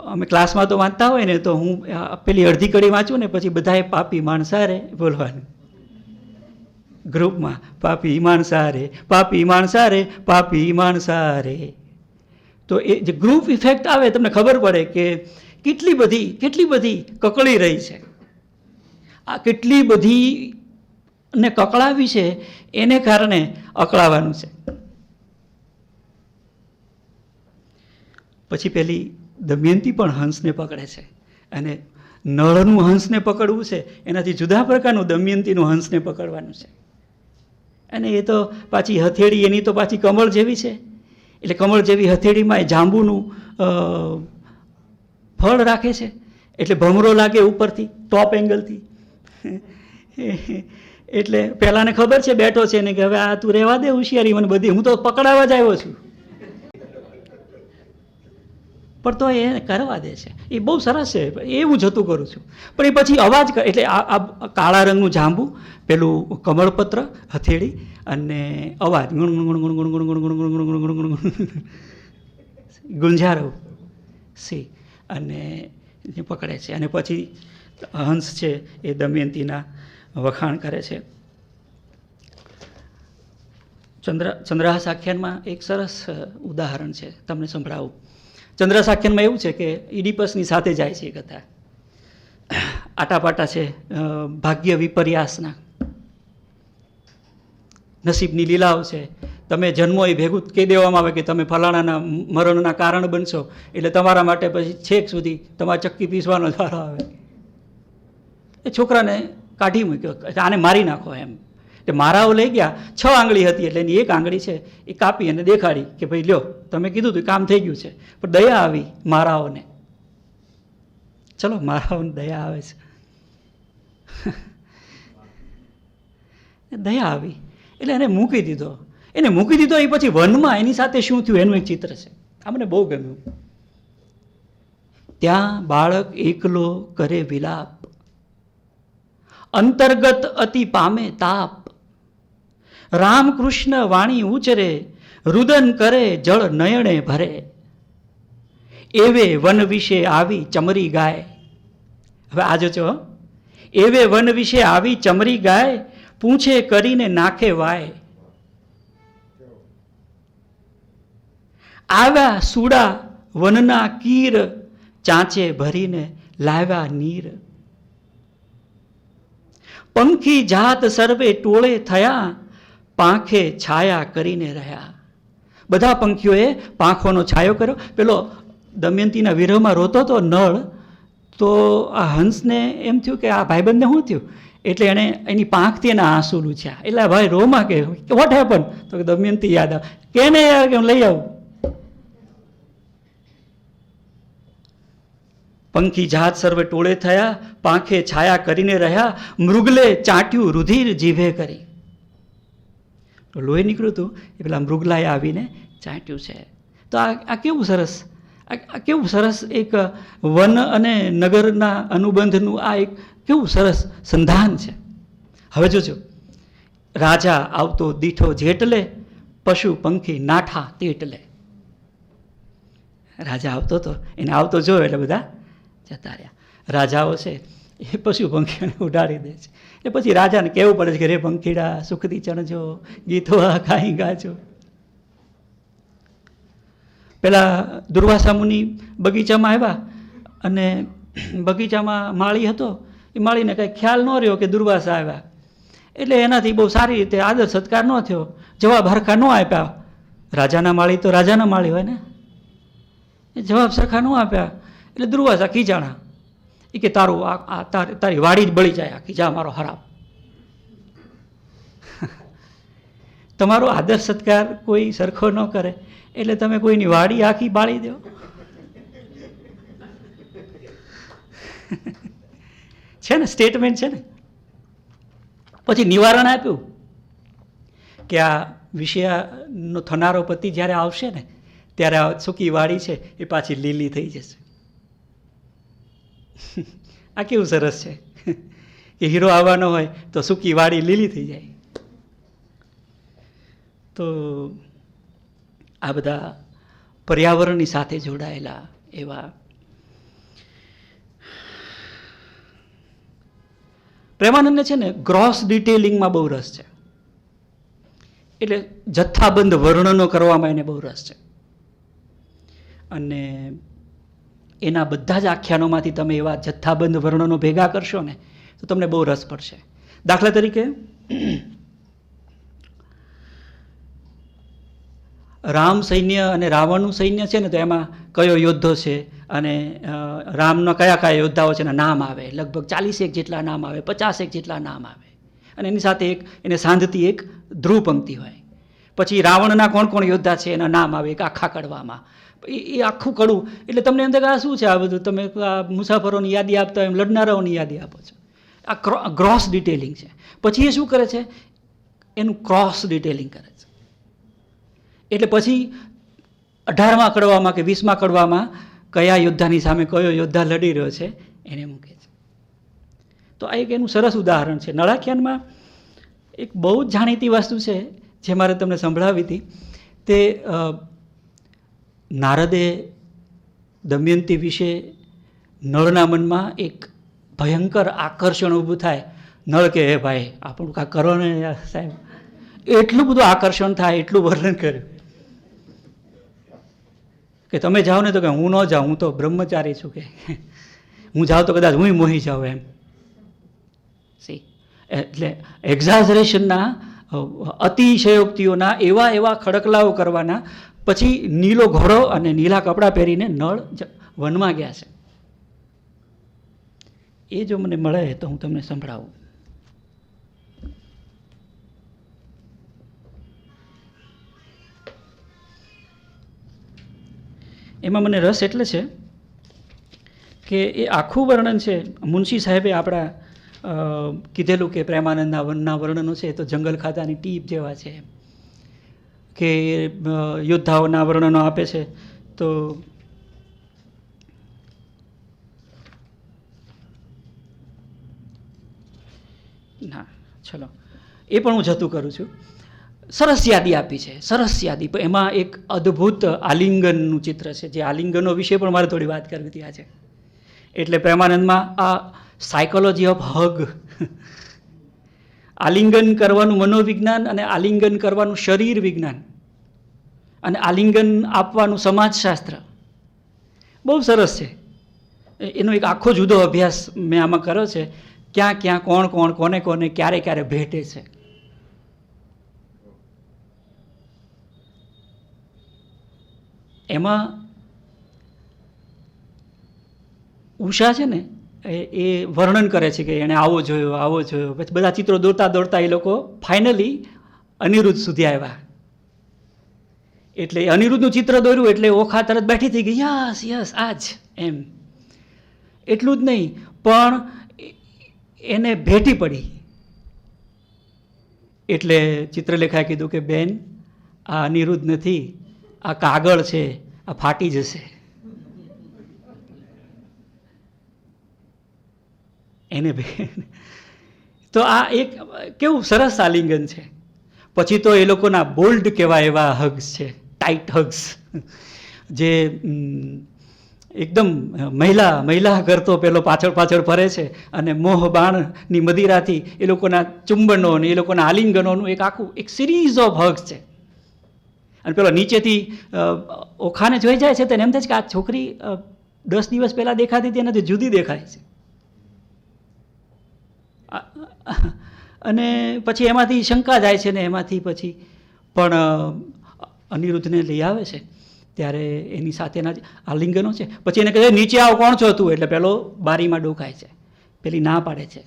અમે ક્લાસમાં તો વાંચતા હોય ને, તો હું પેલી અડધી કડી વાંચું ને પછી બધાએ પાપી માણસા રે બોલવાનું ગ્રુપમાં, પાપી માણસા રે, પાપી માણસા રે, પાપી માણસા રે. તો એ જે ગ્રુપ ઇફેક્ટ આવે, તમને ખબર પડે કે કેટલી બધી કકળી રહી છે. આ કેટલી બધી ને કકળાવી છે, એને કારણે અકળાવાનું છે. પછી પેલી દમયંતી પણ હંસને પકડે છે, અને નળનું હંસને પકડવું છે એનાથી જુદા પ્રકારનું દમયંતીનું હંસને પકડવાનું છે. અને એ તો પાછી હથેળી એની તો પાછી કમળ જેવી છે, એટલે કમળ જેવી હથેળીમાં એ જાંબુનું ફળ રાખે છે, એટલે ભમરો લાગે ઉપરથી, ટોપ એંગલથી. એટલે પહેલાને ખબર છે બેઠો છે ને કે હવે આ તું રહેવા દે હોશિયારી મને બધી, હું તો પકડાવા જ આવ્યો છું. પણ તો એ કરવા દે છે, એ બહુ સરસ છે, એ હું જતું કરું છું. પણ એ પછી અવાજ કરે, એટલે આ કાળા રંગનું જાંબુ, પેલું કમળપત્ર, હથેળી અને અવાજ ગુંજારો સી અને પકડે છે. અને પછી હંસ છે એ દમયંતીના વખાણ કરે છે. ચંદ્રહાસ આખ્યાનમાં એક સરસ ઉદાહરણ છે, તમને સંભળાવું. ચંદ્રહાસ આખ્યાનમાં એવું છે કે ઇડિપસની સાથે જાય છે એ કથા. આટાપાટા છે ભાગ્ય વિપર્યાસના, નસીબની લીલાઓ છે. તમે જન્મો એ ભેગું કહી દેવામાં આવે કે તમે ફલાણાના મરણના કારણ બનશો, એટલે તમારા માટે પછી છેક સુધી તમારે ચક્કી પીસવાનો જ વારો આવે. એ છોકરાને કાઢી મૂક્યો, આને મારી નાખો એમ. એટલે મારાઓ લઈ ગયા, 6 આંગળી હતી, એટલે એની 1 આંગળી છે એ કાપી અને દેખાડી કે ભાઈ લ્યો, તમે કીધું હતું કામ થઈ ગયું છે. પણ દયા આવી મારાઓને, ચલો મારાઓને દયા આવે છે. દયા આવી એટલે એને મૂકી દીધો. એ પછી વનમાં એની સાથે શું થયું એનું એક ચિત્ર છે, આ મને બહુ ગમ્યું. ત્યાં બાળક એકલો કરે વિલાપ, અંતર્ગત અતિ પામે તાપ. રામકૃષ્ણ વાણી ઉચરે, રુદન કરે જળ નયણે ભરે. એવે વન વિશે આવી ચમરી ગાય. હવે આ જો છો, એવે વન વિશે આવી ચમરી ગાય, પૂછે કરીને નાખે વાય. આવ્યા સુડા વનના કીર, ચાંચે ભરીને લાવ્યા નીર. પંખી જાત સર્વે ટોળે થયા, પાંખે છાયા કરીને રહ્યા. બધા પંખીઓએ પાંખોનો છાયો કર્યો. પેલો દમયંતીના વિરહમાં રોતો તો નળ, તો આ હંસને એમ થયું કે આ ભાઈબંધને શું થયું, એટલે એણે એની પાંખથી એના આંસુ લૂછ્યા. એટલે ભાઈ રોમાં કે વોટ હેપન, તો કે દમયંતી યાદ આવે. કેને યાર કે હું લઈ આવું. પંખી જાત સર્વે ટોળે થયા, પાંખે છાયા કરીને રહ્યા. મૃગલે ચાટ્યું રુધિર જીભે કરી. લોહી નીકળ્યું હતું એ પેલા મૃગલાએ આવીને ચાટ્યું છે. તો આ કેવું સરસ, આ કેવું સરસ એક વન અને નગરના અનુબંધનું આ એક કેવું સરસ સંધાન છે. હવે જોજો, રાજા આવતો દીઠો જેટલે, પશુ પંખી નાઠા તેટલે. રાજા આવતો હતો, એને આવતો જોયો એટલે બધા જતા રહ્યા. રાજાઓ છે એ પશુ પંખીઓને ઉડાડી દે છે. એ પછી રાજાને કહેવું પડે છે કે રે પંખીડા સુખથી ચણજો, ગીતો કાંઈ ગાજો. પેલા દુર્વાસા મુનિ બગીચામાં આવ્યા, અને બગીચામાં માળી હતો. એ માળીને કંઈ ખ્યાલ ન રહ્યો કે દુર્વાસા આવ્યા, એટલે એનાથી બહુ સારી રીતે આદર સત્કાર ન થયો, જવાબ હરખા ન આપ્યા. રાજાના માળી તો રાજાના માળી હોય ને, એ જવાબ સરખા ન આપ્યા. એટલે દુર્વાસા ખીજાણા, એ કે તારું તારી વાડી જ બળી જાય આખી, જા મારો હરામ. તમારો આદર સત્કાર કોઈ સરખો ન કરે એટલે તમે કોઈની વાડી આખી બાળી દો. છે ને, સ્ટેટમેન્ટ છે ને. પછી નિવારણ આપ્યું કે આ વિષયનો થનારો પતિ જ્યારે આવશે ને ત્યારે આ સૂકી વાડી છે એ પાછી લીલી થઈ જશે. આ કેવું સરસ છે કે હીરો આવવાનો હોય તો સૂકી વાડી લીલી થઈ જાય. તો આ બધા પર્યાવરણની સાથે જોડાયેલા એવા પ્રેમાનંદને છે ને ગ્રોસ ડિટેલિંગમાં બહુ રસ છે. એટલે જથ્થાબંધ વર્ણનો કરવામાં એને બહુ રસ છે. અને એના બધા જ આખ્યાનોમાંથી તમે એવા જથ્થાબંધ વર્ણનો ભેગા કરશો ને તો તમને બહુ રસ પડશે. દાખલા તરીકે રામ સૈન્ય અને રાવણનું સૈન્ય છે ને તો એમાં કયો યોદ્ધો છે અને રામના કયા કયા યોદ્ધાઓ છે એના નામ આવે. લગભગ 40 જેટલા નામ આવે, 50 જેટલા નામ આવે. અને એની સાથે એક એને સાંધતી એક ધ્રુવ પંક્તિ હોય. પછી રાવણના કોણ કોણ યોદ્ધા છે એના નામ આવે એક આખા કડવામાં. એ આખું કડું એટલે તમને એમ થાય કે આ શું છે આ બધું, તમે આ મુસાફરોની યાદી આપતા એમ લડનારાઓની યાદી આપો છો. આ ગ્રોસ ડિટેલિંગ છે. પછી એ શું કરે છે, એનું ક્રોસ ડિટેલિંગ કરે છે. એટલે પછી 18મા કડવામાં કે 20મા કડવામાં કયા યોદ્ધાની સામે કયો યોદ્ધા લડી રહ્યો છે એને મૂકે છે. તો આ એક એનું સરસ ઉદાહરણ છે. નળાખ્યાનમાં એક બહુ જ જાણીતી વસ્તુ છે જે મારે તમને સંભળાવી હતી. તે નારદે દમયંતી વિશે નળના મનમાં એક ભયંકર આકર્ષણ ઊભું થાય. નળ કે હે ભાઈ આપણું કાંઈ કરો ને સાહેબ, એટલું બધું આકર્ષણ થાય, એટલું વર્ણન કર્યું કે તમે જાઓ ને તો કે હું ન જાઉં, હું તો બ્રહ્મચારી છું, કે હું જાઉં તો કદાચ હું મોહી જાઉં એમ. સી એટલે એક્ઝાઝરેશનના અતિશયોક્તિઓના એવા એવા ખડકલાઓ કરવાના. પછી નીલો ઘોડો અને નીલા કપડાં પહેરીને નળ વનમાં ગયા છે. એ જો મને મળે તો હું તમને સંભળાવું. એમાં મને રસ એટલે છે કે એ આખું વર્ણન છે. મુનશી સાહેબે આપણા કીધેલું કે પ્રેમાનંદના વનના વર્ણનો છે તો જંગલ ખાતાની ટીપ જેવા છે, કે યોદ્ધાઓના વર્ણનો આપે છે. તો ના ચલો એ પણ હું જતું કરું છું. સરસ યાદી આપી છે, સરસ યાદી. પણ એમાં એક અદ્ભુત આલિંગનનું ચિત્ર છે, જે આલિંગનો વિશે પણ મારે થોડી વાત કરવી હતી આજે. એટલે પ્રેમાનંદમાં આ સાયકોલોજી ઓફ હગ, આલિંગન કરવાનું મનોવિજ્ઞાન અને આલિંગન કરવાનું શરીર વિજ્ઞાન અને આલિંગન આપવાનું સમાજશાસ્ત્ર બહુ સરસ છે. એનો એક આખો જુદો અભ્યાસ મેં આમાં કર્યો છે. ક્યાં ક્યાં કોણ કોણ કોને કોને ક્યારે ક્યારે ભેટે છે. એમાં ઉષા છે ને એ વર્ણન કરે છે કે એણે આવો જોયો આવો જોયો. પછી બધા ચિત્રો દોરતા દોરતા એ લોકો ફાઇનલી અનિરુદ્ધ સુધી આવ્યા. એટલે અનિરુદ્ધનું ચિત્ર દોર્યું એટલે ઓખા તરત બેઠી થઈ ગઈ, યસ યસ આજ એમ. એટલું જ નહીં પણ એને ભેટી પડી. એટલે ચિત્રલેખાએ કીધું કે બેન આ અનિરુદ્ધ નથી, આ કાગળ છે, આ ફાટી જશે. એને તો આ એક કેવું સરસ આલિંગન છે. પછી તો એ લોકોના બોલ્ડ કહેવાય એવા હગ્સ છે, ટાઈટ હગ્સ, જે એકદમ મહિલા કરતો પેલો પાછળ પાછળ ફરે છે અને મોહ બાણની મદિરાથી એ લોકોના ચુંબનો અને એ લોકોના આલિંગનોનું એક આખું એક સિરીઝ ઓફ હગ્સ છે. અને પેલો નીચેથી ઓખાને જોઈ જાય છે તેને એમ થાય છે કે આ છોકરી 10 દિવસ પહેલાં દેખાતી હતી એનાથી જુદી દેખાય છે. અને પછી એમાંથી શંકા જાય છે ને એમાંથી પછી પણ અનિરુદ્ધને લઈ આવે છે ત્યારે એની સાથેના જ આલિંગનો છે. પછી એને કહે નીચે આવ, કોણ છો તું? એટલે પેલો બારીમાં ડોકાય છે. પેલી ના પાડે છે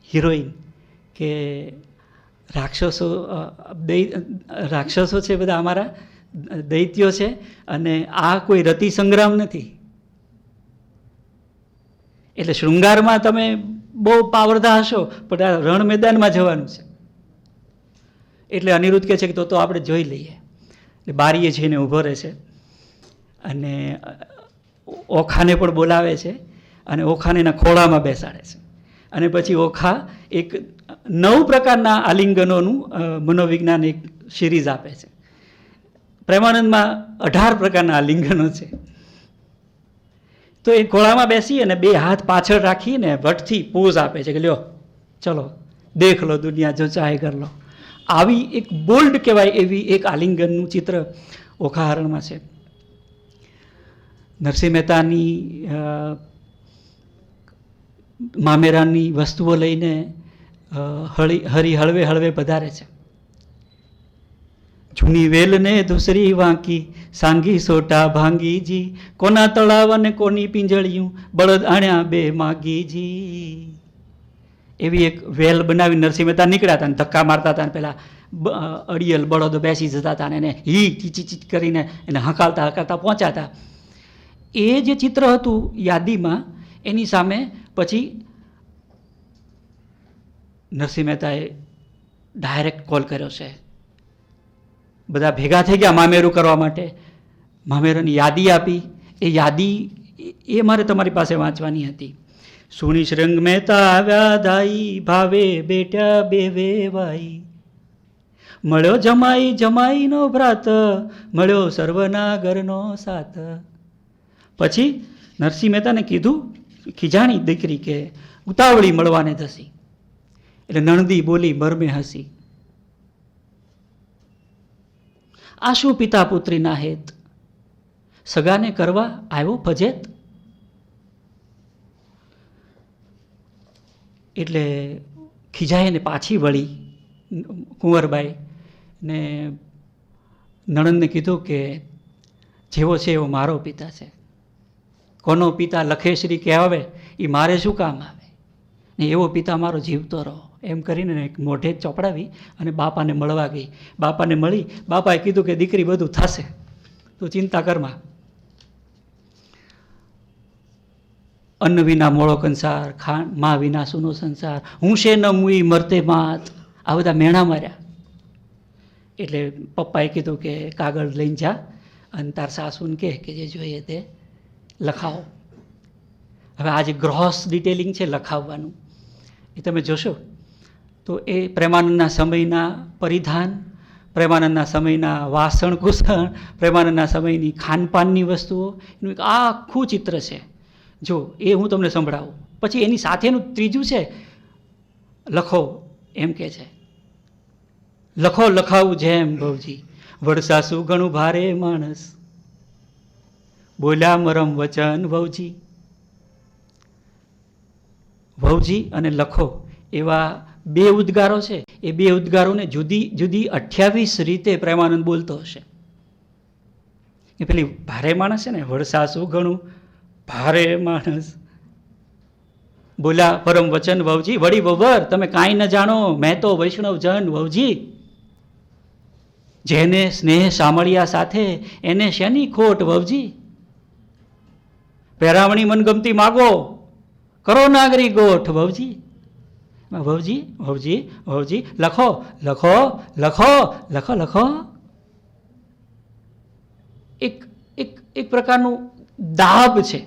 હિરોઈન કે રાક્ષસો છે બધા અમારા દૈત્યો છે અને આ કોઈ રતિ સંગ્રામ નથી. એટલે શૃંગારમાં તમે બહુ પાવરધા હશો પણ આ રણ મેદાનમાં જવાનું છે. એટલે અનિરુદ્ધ કહે છે કે તો આપણે જોઈ લઈએ. એટલે બારીએ જઈને ઊભો રહે છે અને ઓખાને પણ બોલાવે છે અને ઓખાને એના ખોળામાં બેસાડે છે. અને પછી ઓખા એક 9 પ્રકારના આલિંગનોનું મનોવિજ્ઞાન એક સિરીઝ આપે છે. પ્રેમાનંદમાં 18 પ્રકારના આલિંગનો છે. તો એ ખોળામાં બેસી અને 2 હાથ પાછળ રાખીને વટથી પોઝ આપે છે કે લ્યો ચલો દેખ લો દુનિયા જો ચાહે કર લો. આવી એક બોલ્ડ કહેવાય એવી એક આલિંગનનું ચિત્ર ઓખાહરણમાં છે. નરસિંહ મહેતાની મામેરાની વસ્તુઓ લઈને હરી હળવે હળવે પધારે છે. જૂની વેલને દૂસરી વાંકી સાંગી સોટા ભાંગીજી, કોના તળાવ અને કોની પિંજળિયું બળદ આણ્યા 2 માગીજી. એવી એક વેલ બનાવી નરસિંહ મહેતા નીકળ્યા હતા અને ધક્કા મારતા હતા. પેલા અડિયલ બળદો બેસી જતા હતા અને એને હી ચીચી કરીને એને હકાલતા હકાલતા પહોંચ્યા હતા. એ જે ચિત્ર હતું યાદીમાં, એની સામે પછી નરસિંહ મહેતાએ ડાયરેક્ટ કોલ કર્યો છે. બધા ભેગા થઈ ગયા મામેરું કરવા માટે. મામેરાની યાદી આપી. એ યાદી એ મારે તમારી પાસે વાંચવાની હતી. સુણી શ્રંગ મહેતા આવ્યા દાઈ, ભાવે બેટા બેવે વાઈ, મળ્યો જમાઈ જમાઈનો ભ્રાત, મળ્યો સર્વના ઘરનો સાથ. પછી નરસિંહ મહેતાને કીધું, ખીજાણી દીકરી કે ઉતાવળી મળવાને થશી. એટલે નણદી બોલી મરમે હસી, આ શું પિતા પુત્રીના હેત, સગાને કરવા આવ્યો ફજેત. એટલે ખીજાઈને પાછી વળી કુંવરબાઈ ને નણંદને કીધું કે જેવો છે એવો મારો પિતા છે, કોનો પિતા લખેશ્રી કહેવાવે એ મારે શું કામ આવે, ને એવો પિતા મારો જીવતો રહો. એમ કરીને એક મોઢે ચોપડાવી અને બાપાને મળવા ગઈ. બાપાને મળી. બાપાએ કીધું કે દીકરી બધું થશે, તું ચિંતા કરમાં. અન્ન વિના મોળો કંસાર, મા વિના સુનો સંસાર, હું છે ન મુઈ મરતે માત. આ બધા મેણા માર્યા. એટલે પપ્પાએ કીધું કે કાગળ લઈને જા અને તાર સાસુને કહે કે જે જોઈએ તે લખાવો. હવે આ જે ગ્રોસ ડિટેલિંગ છે લખાવવાનું, એ તમે જોશો તો એ પ્રેમાનંદના સમયના પરિધાન, પ્રેમાનંદના સમયના વાસણ કુસણ, પ્રેમાનંદના સમયની ખાનપાનની વસ્તુઓ, એનું એક આખું ચિત્ર છે. જો એ હું તમને સંભળાવું. પછી એની સાથેનું ત્રીજું છે લખો, એમ કે છે લખો લખાવું જેમ ભવજી, વડસાસુ ઘણું ભારે માણસ, બોલ્યા મરમ વચન ભવજી. ભવજી અને લખો એવા 2 ઉદ્ગારો છે. એ 2 ઉદ્ગારોને જુદી જુદી 28 રીતે પ્રેમાનંદ બોલતો હશે. એ પેલી ભારે માણસ છે ને, વડસાસુ ઘણું ભારે માણસ, બોલ્યા પરમ વચન ભવજી, વળી વવર તમે કાંઈ ન જાણો, મેં તો વૈષ્ણવ જન ભવજી. જેને સ્નેહ સામળિયા સાથે એને શેની ખોટ ભવજી. પહેરાવણી મનગમતી માગો, કરો નાગરી ગોઠ ભવજી. ભવજી ભવજી ભવજી લખો લખો લખો લખો લખો. એક એક એક પ્રકારનું દાબ છે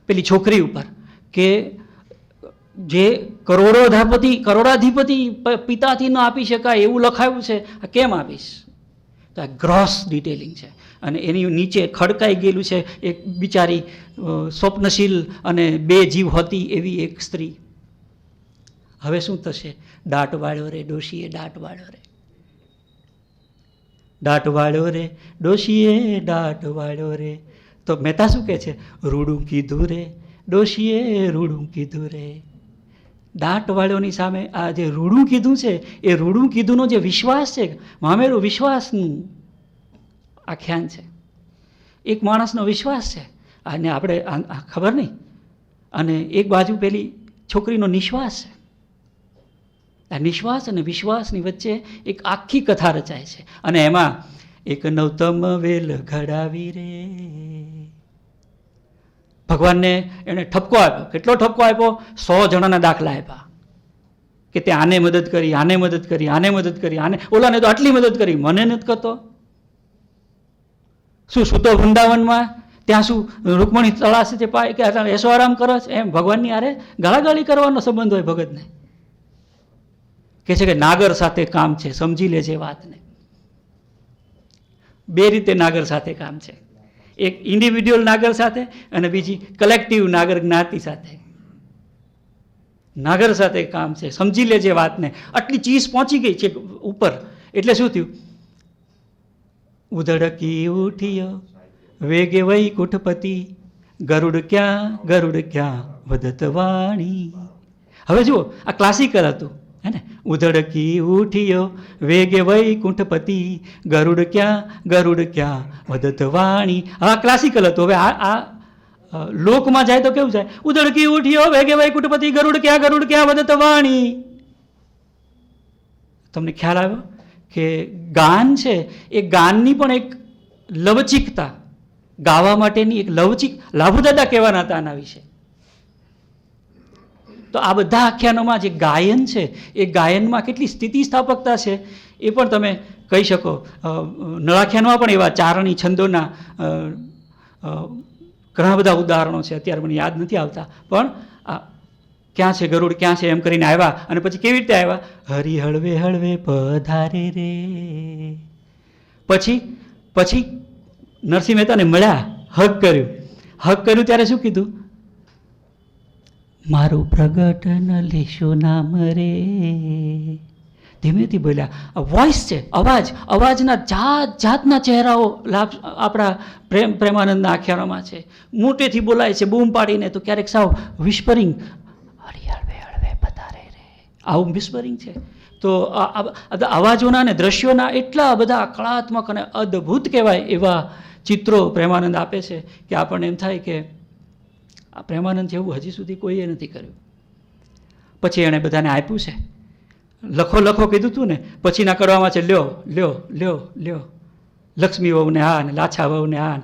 પેલી છોકરી ઉપર કે જે કરોડાધિપતિ પિતાથી ન આપી શકાય એવું લખાયું છે, આ કેમ આપીશ. તો આ ગ્રોસ ડિટેલિંગ છે. અને એની નીચે ખડકાઈ ગયેલું છે એક બિચારી સ્વપ્નશીલ અને 2 જીવ હતી એવી એક સ્ત્રી. હવે શું થશે? દાટ વાળ્યો રે ડોશીએ, દાટ વાળ્યો રે, દાટ વાળ્યો રે ડોશીએ, દાટ વાળ્યો રે. તો મહેતા શું કહે છે? રૂડું કીધું રે ડોશીએ, રૂડું કીધું રે. દાટ વાળ્યોની સામે આ જે રૂડું કીધું છે, એ રૂડું કીધુંનો જે વિશ્વાસ છે, મામેરું વિશ્વાસનું આખ્યાન છે. એક માણસનો વિશ્વાસ છે અને આપણે ખબર નહીં, અને એક બાજુ પેલી છોકરીનો નિશ્વાસ છે. આ નિશ્વાસ અને વિશ્વાસની વચ્ચે એક આખી કથા રચાય છે. અને એમાં એક નવતમ વેલ ઘડાવી રે. ભગવાનને એણે ઠપકો આપ્યો. કેટલો ઠપકો આપ્યો? 100 જણાના દાખલા આપ્યા. કે તે આને મદદ કરી, આને મદદ કરી, આને મદદ કરી, આને ઓલાને તો આટલી મદદ કરી, મને નથી કરતો. શું સૂતો વૃંદાવનમાં ત્યાં શું રૂકમણી તળાશે છે પાય કે એસો આરામ કરો છે એમ ભગવાનની આરે ગાળાગાળી કરવાનો સંબંધ હોય ભગતને. કે છે કે નાગર સાથે કામ છે, સમજી લેજે વાતને. બે રીતે નાગર સાથે કામ છે, એક ઇન્ડિવિડ્યુઅલ નાગર સાથે અને બીજી કલેક્ટિવ નાગર જ્ઞાતિ સાથે. નાગર સાથે કામ છે, સમજી લેજે વાતને. આટલી ચીસ પહોંચી ગઈ છે ઉપર, એટલે શું થયું? ઉધડકી ઉઠિયો વેગે વૈકુંઠપતિ, ગરુડ ક્યાં વધત વાણી. હવે જુઓ, આ ક્લાસિકલ હતું હે ને. ઉધડકી ઉઠિયો વેગે વૈકુંઠપતિ, ગરુડ ક્યાં વધત વાણી. હા, ક્લાસિકલ હતું. હવે આ લોકમાં જાય તો કેવું જાય? ઉધડકી ઉઠિયો વેગે વૈકુંઠપતિ, ગરુડ ક્યાં વધત વાણી. તમને ખ્યાલ આવ્યો કે ગાન છે એ ગાનની પણ એક લવચિકતા, ગાવા માટેની એક લવચિક, લાભુદાદા કહેવાના હતા આના વિશે. તો આ બધા આખ્યાનોમાં જે ગાયન છે એ ગાયનમાં કેટલી સ્થિતિસ્થાપકતા છે એ પણ તમે કહી શકો. નળાખ્યાનમાં પણ એવા ચારણી છંદોના ઘણા બધા ઉદાહરણો છે, અત્યારે મને યાદ નથી આવતા. પણ ક્યાં છે ગરુડ, ક્યાં છે એમ કરીને આવ્યા. અને પછી કેવી રીતે આવ્યા? હરિ હળવે હળવે પધારે રે. પછી નરસિંહ મહેતાને મળ્યા, હક કર્યું ત્યારે શું કીધું? મારું પ્રગટ ન લેશો નામ રે. ધીમેથી બોલ્યા. વોઇસ છે, અવાજના જાતના ચહેરાઓ આપણા પ્રેમાનંદના આખ્યાનોમાં છે. મોટેથી બોલાય છે બૂમ પાડીને, તો ક્યારેક સાવ વિસ્પરિંગ, હળવે પધારે રે, આવું વિસ્પરિંગ છે. તો અવાજોના અને દ્રશ્યોના એટલા બધા કળાત્મક અને અદ્ભુત કહેવાય એવા ચિત્રો પ્રેમાનંદ આપે છે કે આપણને એમ થાય કે આ પ્રેમાનંદ જેવું હજી સુધી કોઈએ નથી કર્યું. પછી એણે બધાને આપ્યું છે. લખો કીધું હતું ને, પછીના કરવામાં છે લ્યો લક્ષ્મી વહુને આ ને લાછા વહુને આ,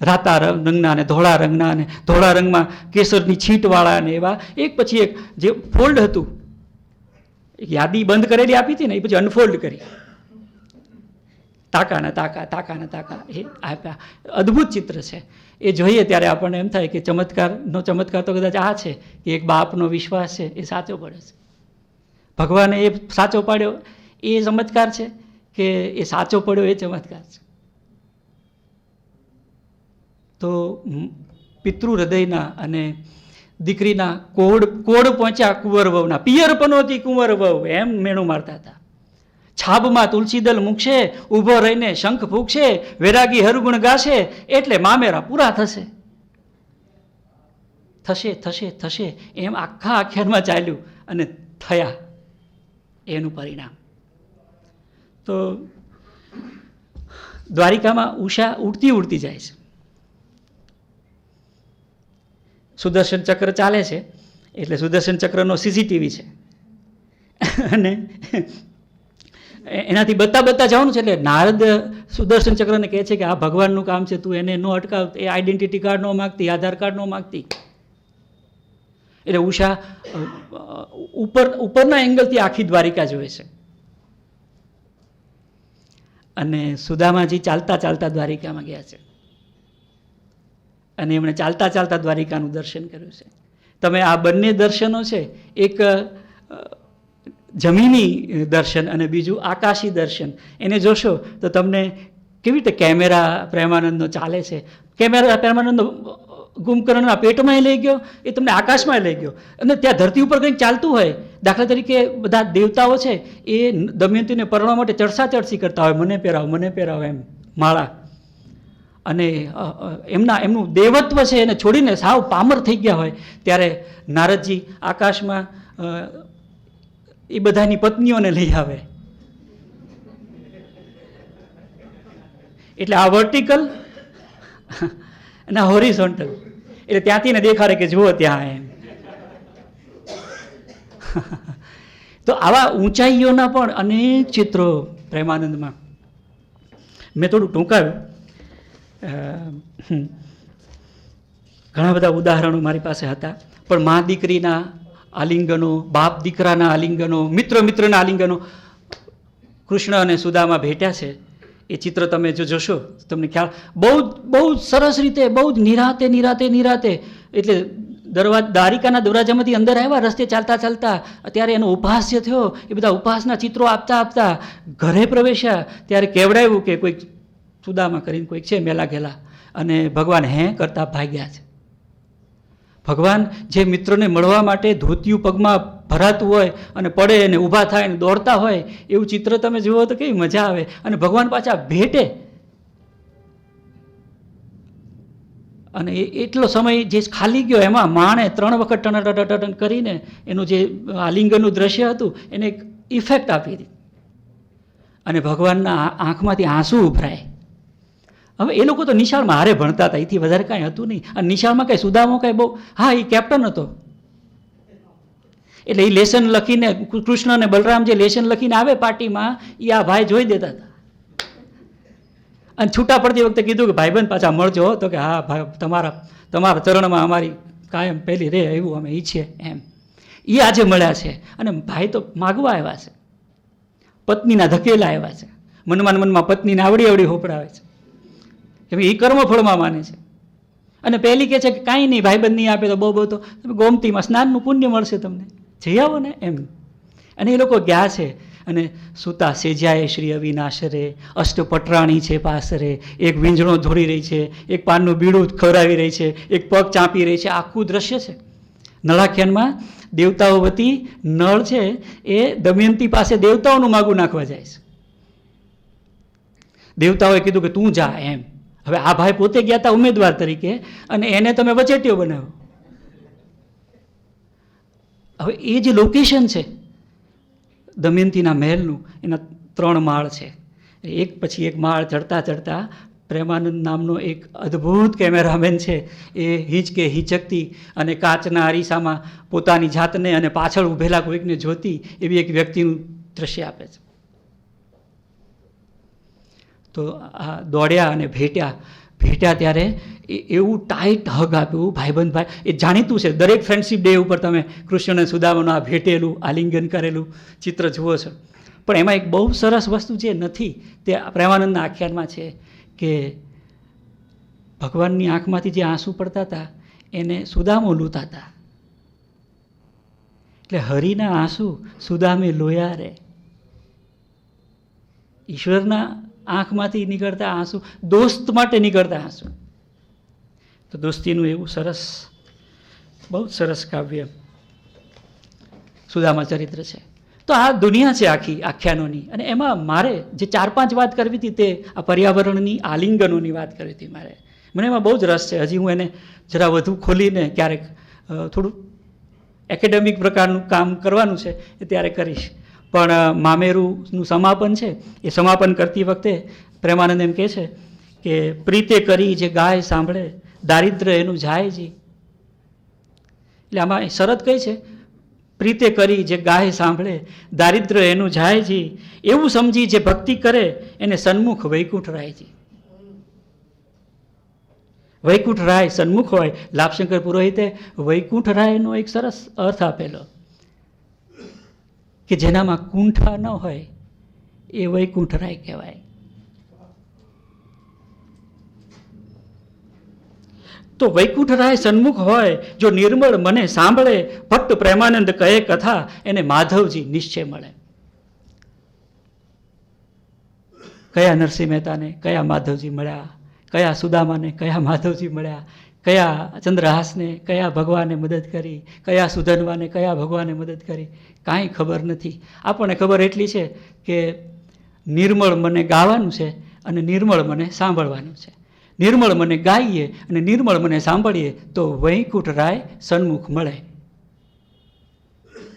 રાતા રંગના ને ધોળા રંગના ને ધોળા રંગમાં કેસરની છીંટવાળા ને એવા એક પછી એક જે ફોલ્ડ હતું, એક યાદી બંધ કરેલી આપી હતી ને, એ પછી અનફોલ્ડ કરી, તાકા એ આપ્યા. અદ્ભુત ચિત્ર છે. એ જોઈએ ત્યારે આપણને એમ થાય કે ચમત્કાર તો કદાચ આ છે કે એક બાપનો વિશ્વાસ છે એ સાચો પડે છે. ભગવાને એ સાચો પાડ્યો એ ચમત્કાર છે કે એ સાચો પડ્યો એ ચમત્કાર છે. તો પિતૃ હૃદયના અને દીકરીના કોડ પહોંચ્યા કુંવર વહુના. પિયર પનોતી કુંવર વહુ એમ મેણું મારતા હતા. છાબમાં તુલસીદલ મૂકશે, ઊભો રહીને શંખ ફૂંકશે, વૈરાગી હરગુણ ગાશે, એટલે મામેરા પૂરા થશે એમ આખા આખ્યાનમાં ચાલ્યું અને થયા એનું પરિણામ. તો દ્વારિકામાં ઉષા ઉડતી જાય છે. સુદર્શન ચક્ર ચાલે છે એટલે સુદર્શન ચક્રનો સીસીટીવી છે અને એનાથી બતા જવાનું છે. એટલે નારદ સુદર્શન ચક્રને કહે છે કે આ ભગવાનનું કામ છે, તું એને ન અટકાવ. એ આઈડેન્ટિટી કાર્ડ ન માગતી, આધાર કાર્ડ ન માગતી. એટલે ઉષા ઉપરના એંગલથી આખી દ્વારિકા જોવે છે. અને સુદામાજી ચાલતા દ્વારિકામાં ગયા છે અને એમણે ચાલતા દ્વારિકાનું દર્શન કર્યું છે. તમે આ બંને દર્શનો છે, એક જમીની દર્શન અને બીજું આકાશી દર્શન, એને જોશો તો તમને કેવી રીતે કેમેરા પ્રેમાનંદનો ચાલે છે. કેમેરા પ્રેમાનંદનો કુંભકર્ણના પેટમાં લઈ ગયો, એ તમને આકાશમાં લઈ ગયો. અને ત્યાં ધરતી ઉપર કંઈક ચાલતું હોય, દાખલા તરીકે બધા દેવતાઓ છે એ દમયંતીને પરણવા માટે ચડસાચડસી કરતા હોય, મને પહેરાવો એમ માળા. અને એમનું દેવત્વ છે એને છોડીને સાવ પામર થઈ ગયા હોય, ત્યારે નારદજી આકાશમાં એ બધાની પત્નીઓને લઈ આવે. એટલે આ વર્ટિકલ અને આ હોરિઝોન્ટલ, એટલે ત્યાંથી ને દેખાડે કે જુઓ ત્યાં એમ. તો આવા ઊંચાઈઓના પણ અનેક ચિત્રો પ્રેમાનંદમાં. મેં થોડું ટૂંકાવ્યું, ઘણા બધા ઉદાહરણો મારી પાસે હતા, પણ મા દીકરીના આલિંગનો, બાપ દીકરાના આલિંગનો, મિત્ર મિત્રના આલિંગનો. કૃષ્ણ અને સુદામા ભેટ્યા છે એ ચિત્ર તમે જો જોશો તમને ખ્યાલ, બહુ બહુ સરસ રીતે, બહુ જ નિરાતે એટલે દ્વારિકાના દરવાજામાંથી અંદર આવ્યા, રસ્તે ચાલતા ચાલતા ત્યારે એનો ઉપહાસ્ય થયો, એ બધા ઉપહાસના ચિત્રો આપતા ઘરે પ્રવેશ્યા ત્યારે કેવડાવ્યું કે કોઈક સુદામા કરીને કોઈક છે મેલા ઘેલા, અને ભગવાન કરતા ભાગ્યા છે. ભગવાન જે મિત્રને મળવા માટે ધોતિયું પગમાં ભરાતું હોય અને પડે અને ઊભા થાય અને દોડતા હોય એવું ચિત્ર તમે જુઓ તો કેવી મજા આવે. અને ભગવાન પાછા ભેટે, અને એટલો સમય જે ખાલી ગયો એમાં માણે 3 વખત ટન કરીને એનું જે આલિંગનનું દ્રશ્ય હતું એને એક ઇફેક્ટ આપી હતી, અને ભગવાનના આંખમાંથી આંસુ ઉભરાય. હવે એ લોકો તો નિશાળમાં હારે ભણતા હતા, એથી વધારે કાંઈ હતું નહીં. અને નિશાળમાં કાંઈ સુદામો કાંઈ બહુ, હા એ કેપ્ટન હતો એટલે એ લેસન લખીને, કૃષ્ણ અને બલરામ જે લેસન લખીને આવે પાર્ટીમાં એ આ ભાઈ જોઈ દેતા હતા. અને છૂટા પડતી વખતે કીધું કે ભાઈબંધ પાછા મળજો, તો કે હા ભાઈ તમારા ચરણમાં અમારી કાયમ પહેલી રહે એવું અમે ઈચ્છીએ એમ. એ આજે મળ્યા છે અને ભાઈ તો માગવા આવ્યા છે, પત્નીના ધકેલા આવ્યા છે, મનમાં પત્નીને આવડી હોપડાવે છે કે એ કર્મફળમાં માને છે. અને પહેલી કહે છે કે કાંઈ નહીં, ભાઈબંધ નહીં આપે તો બહુ તો તમે ગોમતીમાં સ્નાનનું પુણ્ય મળશે તમને, જઈ આવો ને એમ. અને એ લોકો ગયા છે અને સૂતા સેજ્યાએ શ્રી અવિનાશ રે, અષ્ટપટરાણી છે પાસરે, એક વીંઝણો ધોરી રહી છે, એક પાનનું બીડું ખવડાવી રહી છે, એક પગ ચાંપી રહી છે. આખું દ્રશ્ય છે. નળાખ્યાનમાં દેવતાઓ વતી નળ છે એ દમયંતી પાસે દેવતાઓનું માગું નાખવા જાય છે. દેવતાઓએ કીધું કે તું જા એમ. હવે આ ભાઈ પોતે ગયા હતા ઉમેદવાર તરીકે અને એને તમે વચેટીઓ બનાવ્યો. હવે એ જે લોકેશન છે દમયંતીના મહેલનું, એના 3 માળ છે. એક પછી એક માળ ચડતા પ્રેમાનંદ નામનો એક અદ્ભુત કેમેરામેન છે, એ હિંચકતી અને કાચના અરીસામાં પોતાની જાતને અને પાછળ ઊભેલા કોઈકને જોતી એવી એક વ્યક્તિનું દ્રશ્ય આપે છે. તો આ દોડ્યા અને ભેટ્યા ત્યારે એવું ટાઈટ હગ આપ્યું ભાઈ. એ જાણીતું છે, દરેક ફ્રેન્ડશિપ ડે ઉપર તમે કૃષ્ણ અને સુદામાનું આ ભેટેલું આલિંગન કરેલું ચિત્ર જુઓ છો. પણ એમાં એક બહુ સરસ વસ્તુ જે નથી તે પ્રેમાનંદના આખ્યાનમાં છે કે ભગવાનની આંખમાંથી જે આંસુ પડતા હતા એને સુદામો લૂંતા હતા. એટલે હરિના આંસુ સુદામે લોયા રે. ઈશ્વરના આંખમાંથી નીકળતા આંસુ દોસ્ત માટે નીકળતા આંસુ. તો દોસ્તીનું એવું સરસ, બહુ સરસ કાવ્ય સુદામા ચરિત્ર છે. તો આ દુનિયા છે આખી આખ્યાનોની, અને એમાં મારે જે 4-5 વાત કરવી હતી તે આ પર્યાવરણની, આલિંગનોની વાત કરવી હતી મારે. મને એમાં બહુ જ રસ છે. હજી હું એને જરા વધુ ખોલીને ક્યારેક થોડું એકેડેમિક પ્રકારનું કામ કરવાનું છે એ ત્યારે કરીશ. પણ મામેરુનું સમાપન છે, એ સમાપન કરતી વખતે પ્રેમાનંદ એમ કહે છે કે પ્રીતે કરી જે ગાય સાંભળે દારિદ્ર એનું જાય જી. એટલે આમાં શરત કઈ છે? પ્રીતે કરી જે ગાય સાંભળે દારિદ્ર એનું જાય જી, એવું સમજી જે ભક્તિ કરે એને સન્મુખ વૈકુંઠ રાયજી. વૈકુંઠ રાય સન્મુખ હોય. લાભશંકર પુરોહિતે વૈકુંઠ રાયનો એક સરસ અર્થ આપેલો કે જેનામાં કુંઠા ન હોય એ વૈકુંઠ રાય કહેવાય. તો વૈકુંઠ રાય સન્મુખ હોય, જો નિર્મળ મને સાંભળે, ભક્ત પ્રેમાનંદ કહે કથા, એને માધવજી નિશ્ચય મળે. કયા નરસિંહ મહેતાને કયા માધવજી મળ્યા, કયા સુદામાને કયા માધવજી મળ્યા, કયા ચંદ્રહાસને કયા ભગવાને મદદ કરી, કયા સુધનવાને કયા ભગવાને મદદ કરી, કાંઈ ખબર નથી. આપણને ખબર એટલી છે કે નિર્મળ મને ગાવાનું છે અને નિર્મળ મને સાંભળવાનું છે. નિર્મળ મને ગાઈએ અને નિર્મળ મને સાંભળીએ તો વૈકુંઠ રાય સન્મુખ મળે.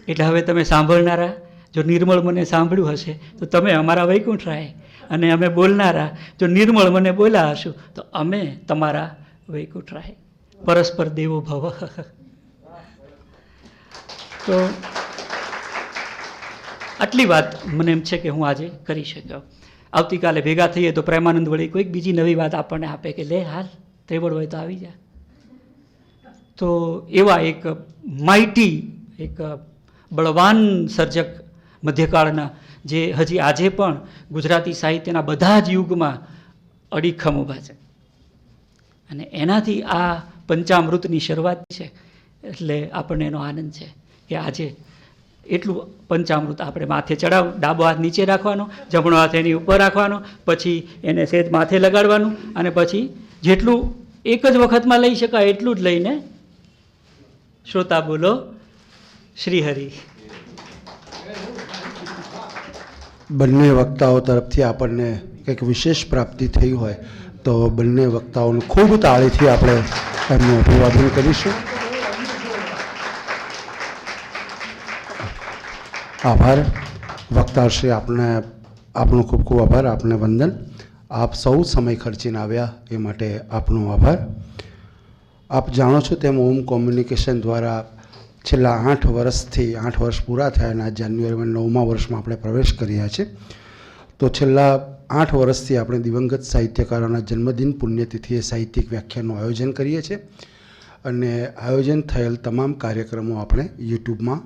એટલે હવે તમે સાંભળનારા જો નિર્મળ મને સાંભળ્યું હશે તો તમે અમારા વૈકુંઠ રાય, અને અમે બોલનારા જો નિર્મળ મને બોલ્યા હશું તો અમે તમારા વૈકુંઠ રાય. પરસ્પર દેવો ભવ. તો આટલી વાત મને એમ છે કે હું આજે કરી શક્યો. આવતીકાલે ભેગા થઈએ તો પ્રેમાનંદ વળી કોઈક બીજી નવી વાત આપણને આપે કે લે હાલ ત્રેવડ હોય તો આવી જા. તો એવા એક માઇટી એક બળવાન સર્જક મધ્યકાળના, જે હજી આજે પણ ગુજરાતી સાહિત્યના બધા જ યુગમાં અડીખમ ઊભા છે. અને એનાથી આ પંચામૃતની શરૂઆત છે. એટલે આપણને એનો આનંદ છે કે આજે એટલું પંચામૃત આપણે માથે ચડાવવું. ડાબો હાથ નીચે રાખવાનો, જમણો હાથ એની ઉપર રાખવાનો, પછી એને સહેજ માથે લગાડવાનું, અને પછી જેટલું એક જ વખતમાં લઈ શકાય એટલું જ લઈને શ્રોતા બોલો શ્રીહરિ. બંને વક્તાઓ તરફથી આપણને કંઈક વિશેષ પ્રાપ્તિ થઈ હોય તો બંને વક્તાઓનું ખૂબ તાળીથી આપણે એમનું અભિવાદન કરીશું. આભાર વક્તાશ્રી, આપનો ખૂબ ખૂબ આભાર, આપને વંદન. આપ સૌ સમય ખર્ચીને આવ્યા એ માટે આપનો આભાર. આપ જાણો છો તેમ ઓમ કોમ્યુનિકેશન દ્વારા છેલ્લા 8 વર્ષ પૂરા થયા અને આ જાન્યુઆરીમાં 9મા વર્ષમાં આપણે પ્રવેશ કર્યા છે. તો છેલ્લા 8 વર્ષથી આપણે દિવંગત સાહિત્યકારોના જન્મદિન પુણ્યતિથિએ સાહિત્યિક વ્યાખ્યાનનું આયોજન કરીએ છીએ. અને આયોજન થયેલ તમામ કાર્યક્રમો આપણે યુટ્યુબમાં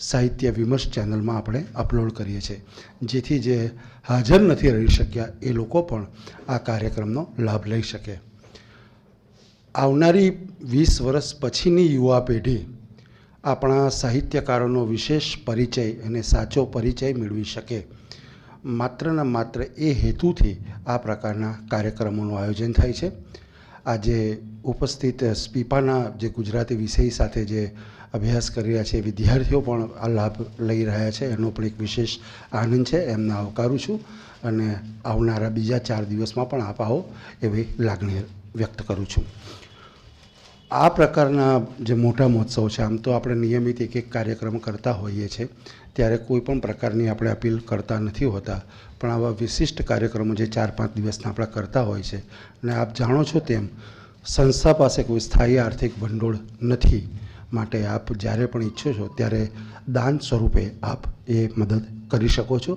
સાહિત્ય વિમર્શ ચેનલમાં આપણે અપલોડ કરીએ છીએ, જેથી જે હાજર નથી રહી શક્યા એ લોકો પણ આ કાર્યક્રમનો લાભ લઈ શકે. આવનારી 20 વર્ષ પછીની યુવા પેઢી આપણા સાહિત્યકારોનો વિશેષ પરિચય અને સાચો પરિચય મેળવી શકે, માત્ર ને માત્ર એ હેતુથી આ પ્રકારના કાર્યક્રમોનું આયોજન થાય છે. આજે ઉપસ્થિત સ્પીપાના જે ગુજરાતી વિષય સાથે જે અભ્યાસ કરી રહ્યા છે વિદ્યાર્થીઓ પણ આ લાભ લઈ રહ્યા છે, એનો પણ એક વિશેષ આનંદ છે. એમને આવકારું છું અને આવનારા બીજા 4 દિવસમાં પણ આપ આવો એવી લાગણી વ્યક્ત કરું છું. આ પ્રકારના જે મોટા મહોત્સવ છે, આમ તો આપણે નિયમિત એક કાર્યક્રમ કરતા હોઈએ છીએ, ત્યારે કોઈ પણ પ્રકારની આપણે અપીલ કરતા નથી હોતા, પણ આવા વિશિષ્ટ કાર્યક્રમો જે 4-5 દિવસના આપણે કરતા હોય છે, અને આપ જાણો છો તેમ સંસ્થા પાસે કોઈ સ્થાયી આર્થિક ભંડોળ નથી, માટે આપ જ્યારે પણ ઈચ્છો છો ત્યારે દાન સ્વરૂપે આપ એ મદદ કરી શકો છો,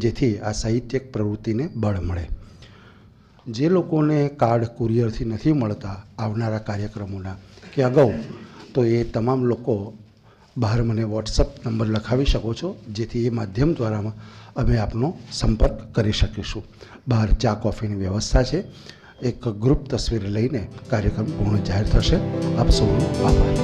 જેથી આ સાહિત્યિક પ્રવૃત્તિને બળ મળે. જે લોકોને કાર્ડ કુરિયરથી નથી મળતા આવનારા કાર્યક્રમોના કે અગાઉ, તો એ તમામ લોકો બહાર મને વોટ્સઅપ નંબર લખાવી શકો છો, જેથી એ માધ્યમ દ્વારા અમે આપનો સંપર્ક કરી શકીશું. બહાર ચા કોફીની વ્યવસ્થા છે. એક ગ્રુપ તસવીર લઈને કાર્યક્રમ પૂર્ણ જાહેર થશે. આપ સૌનો આભાર.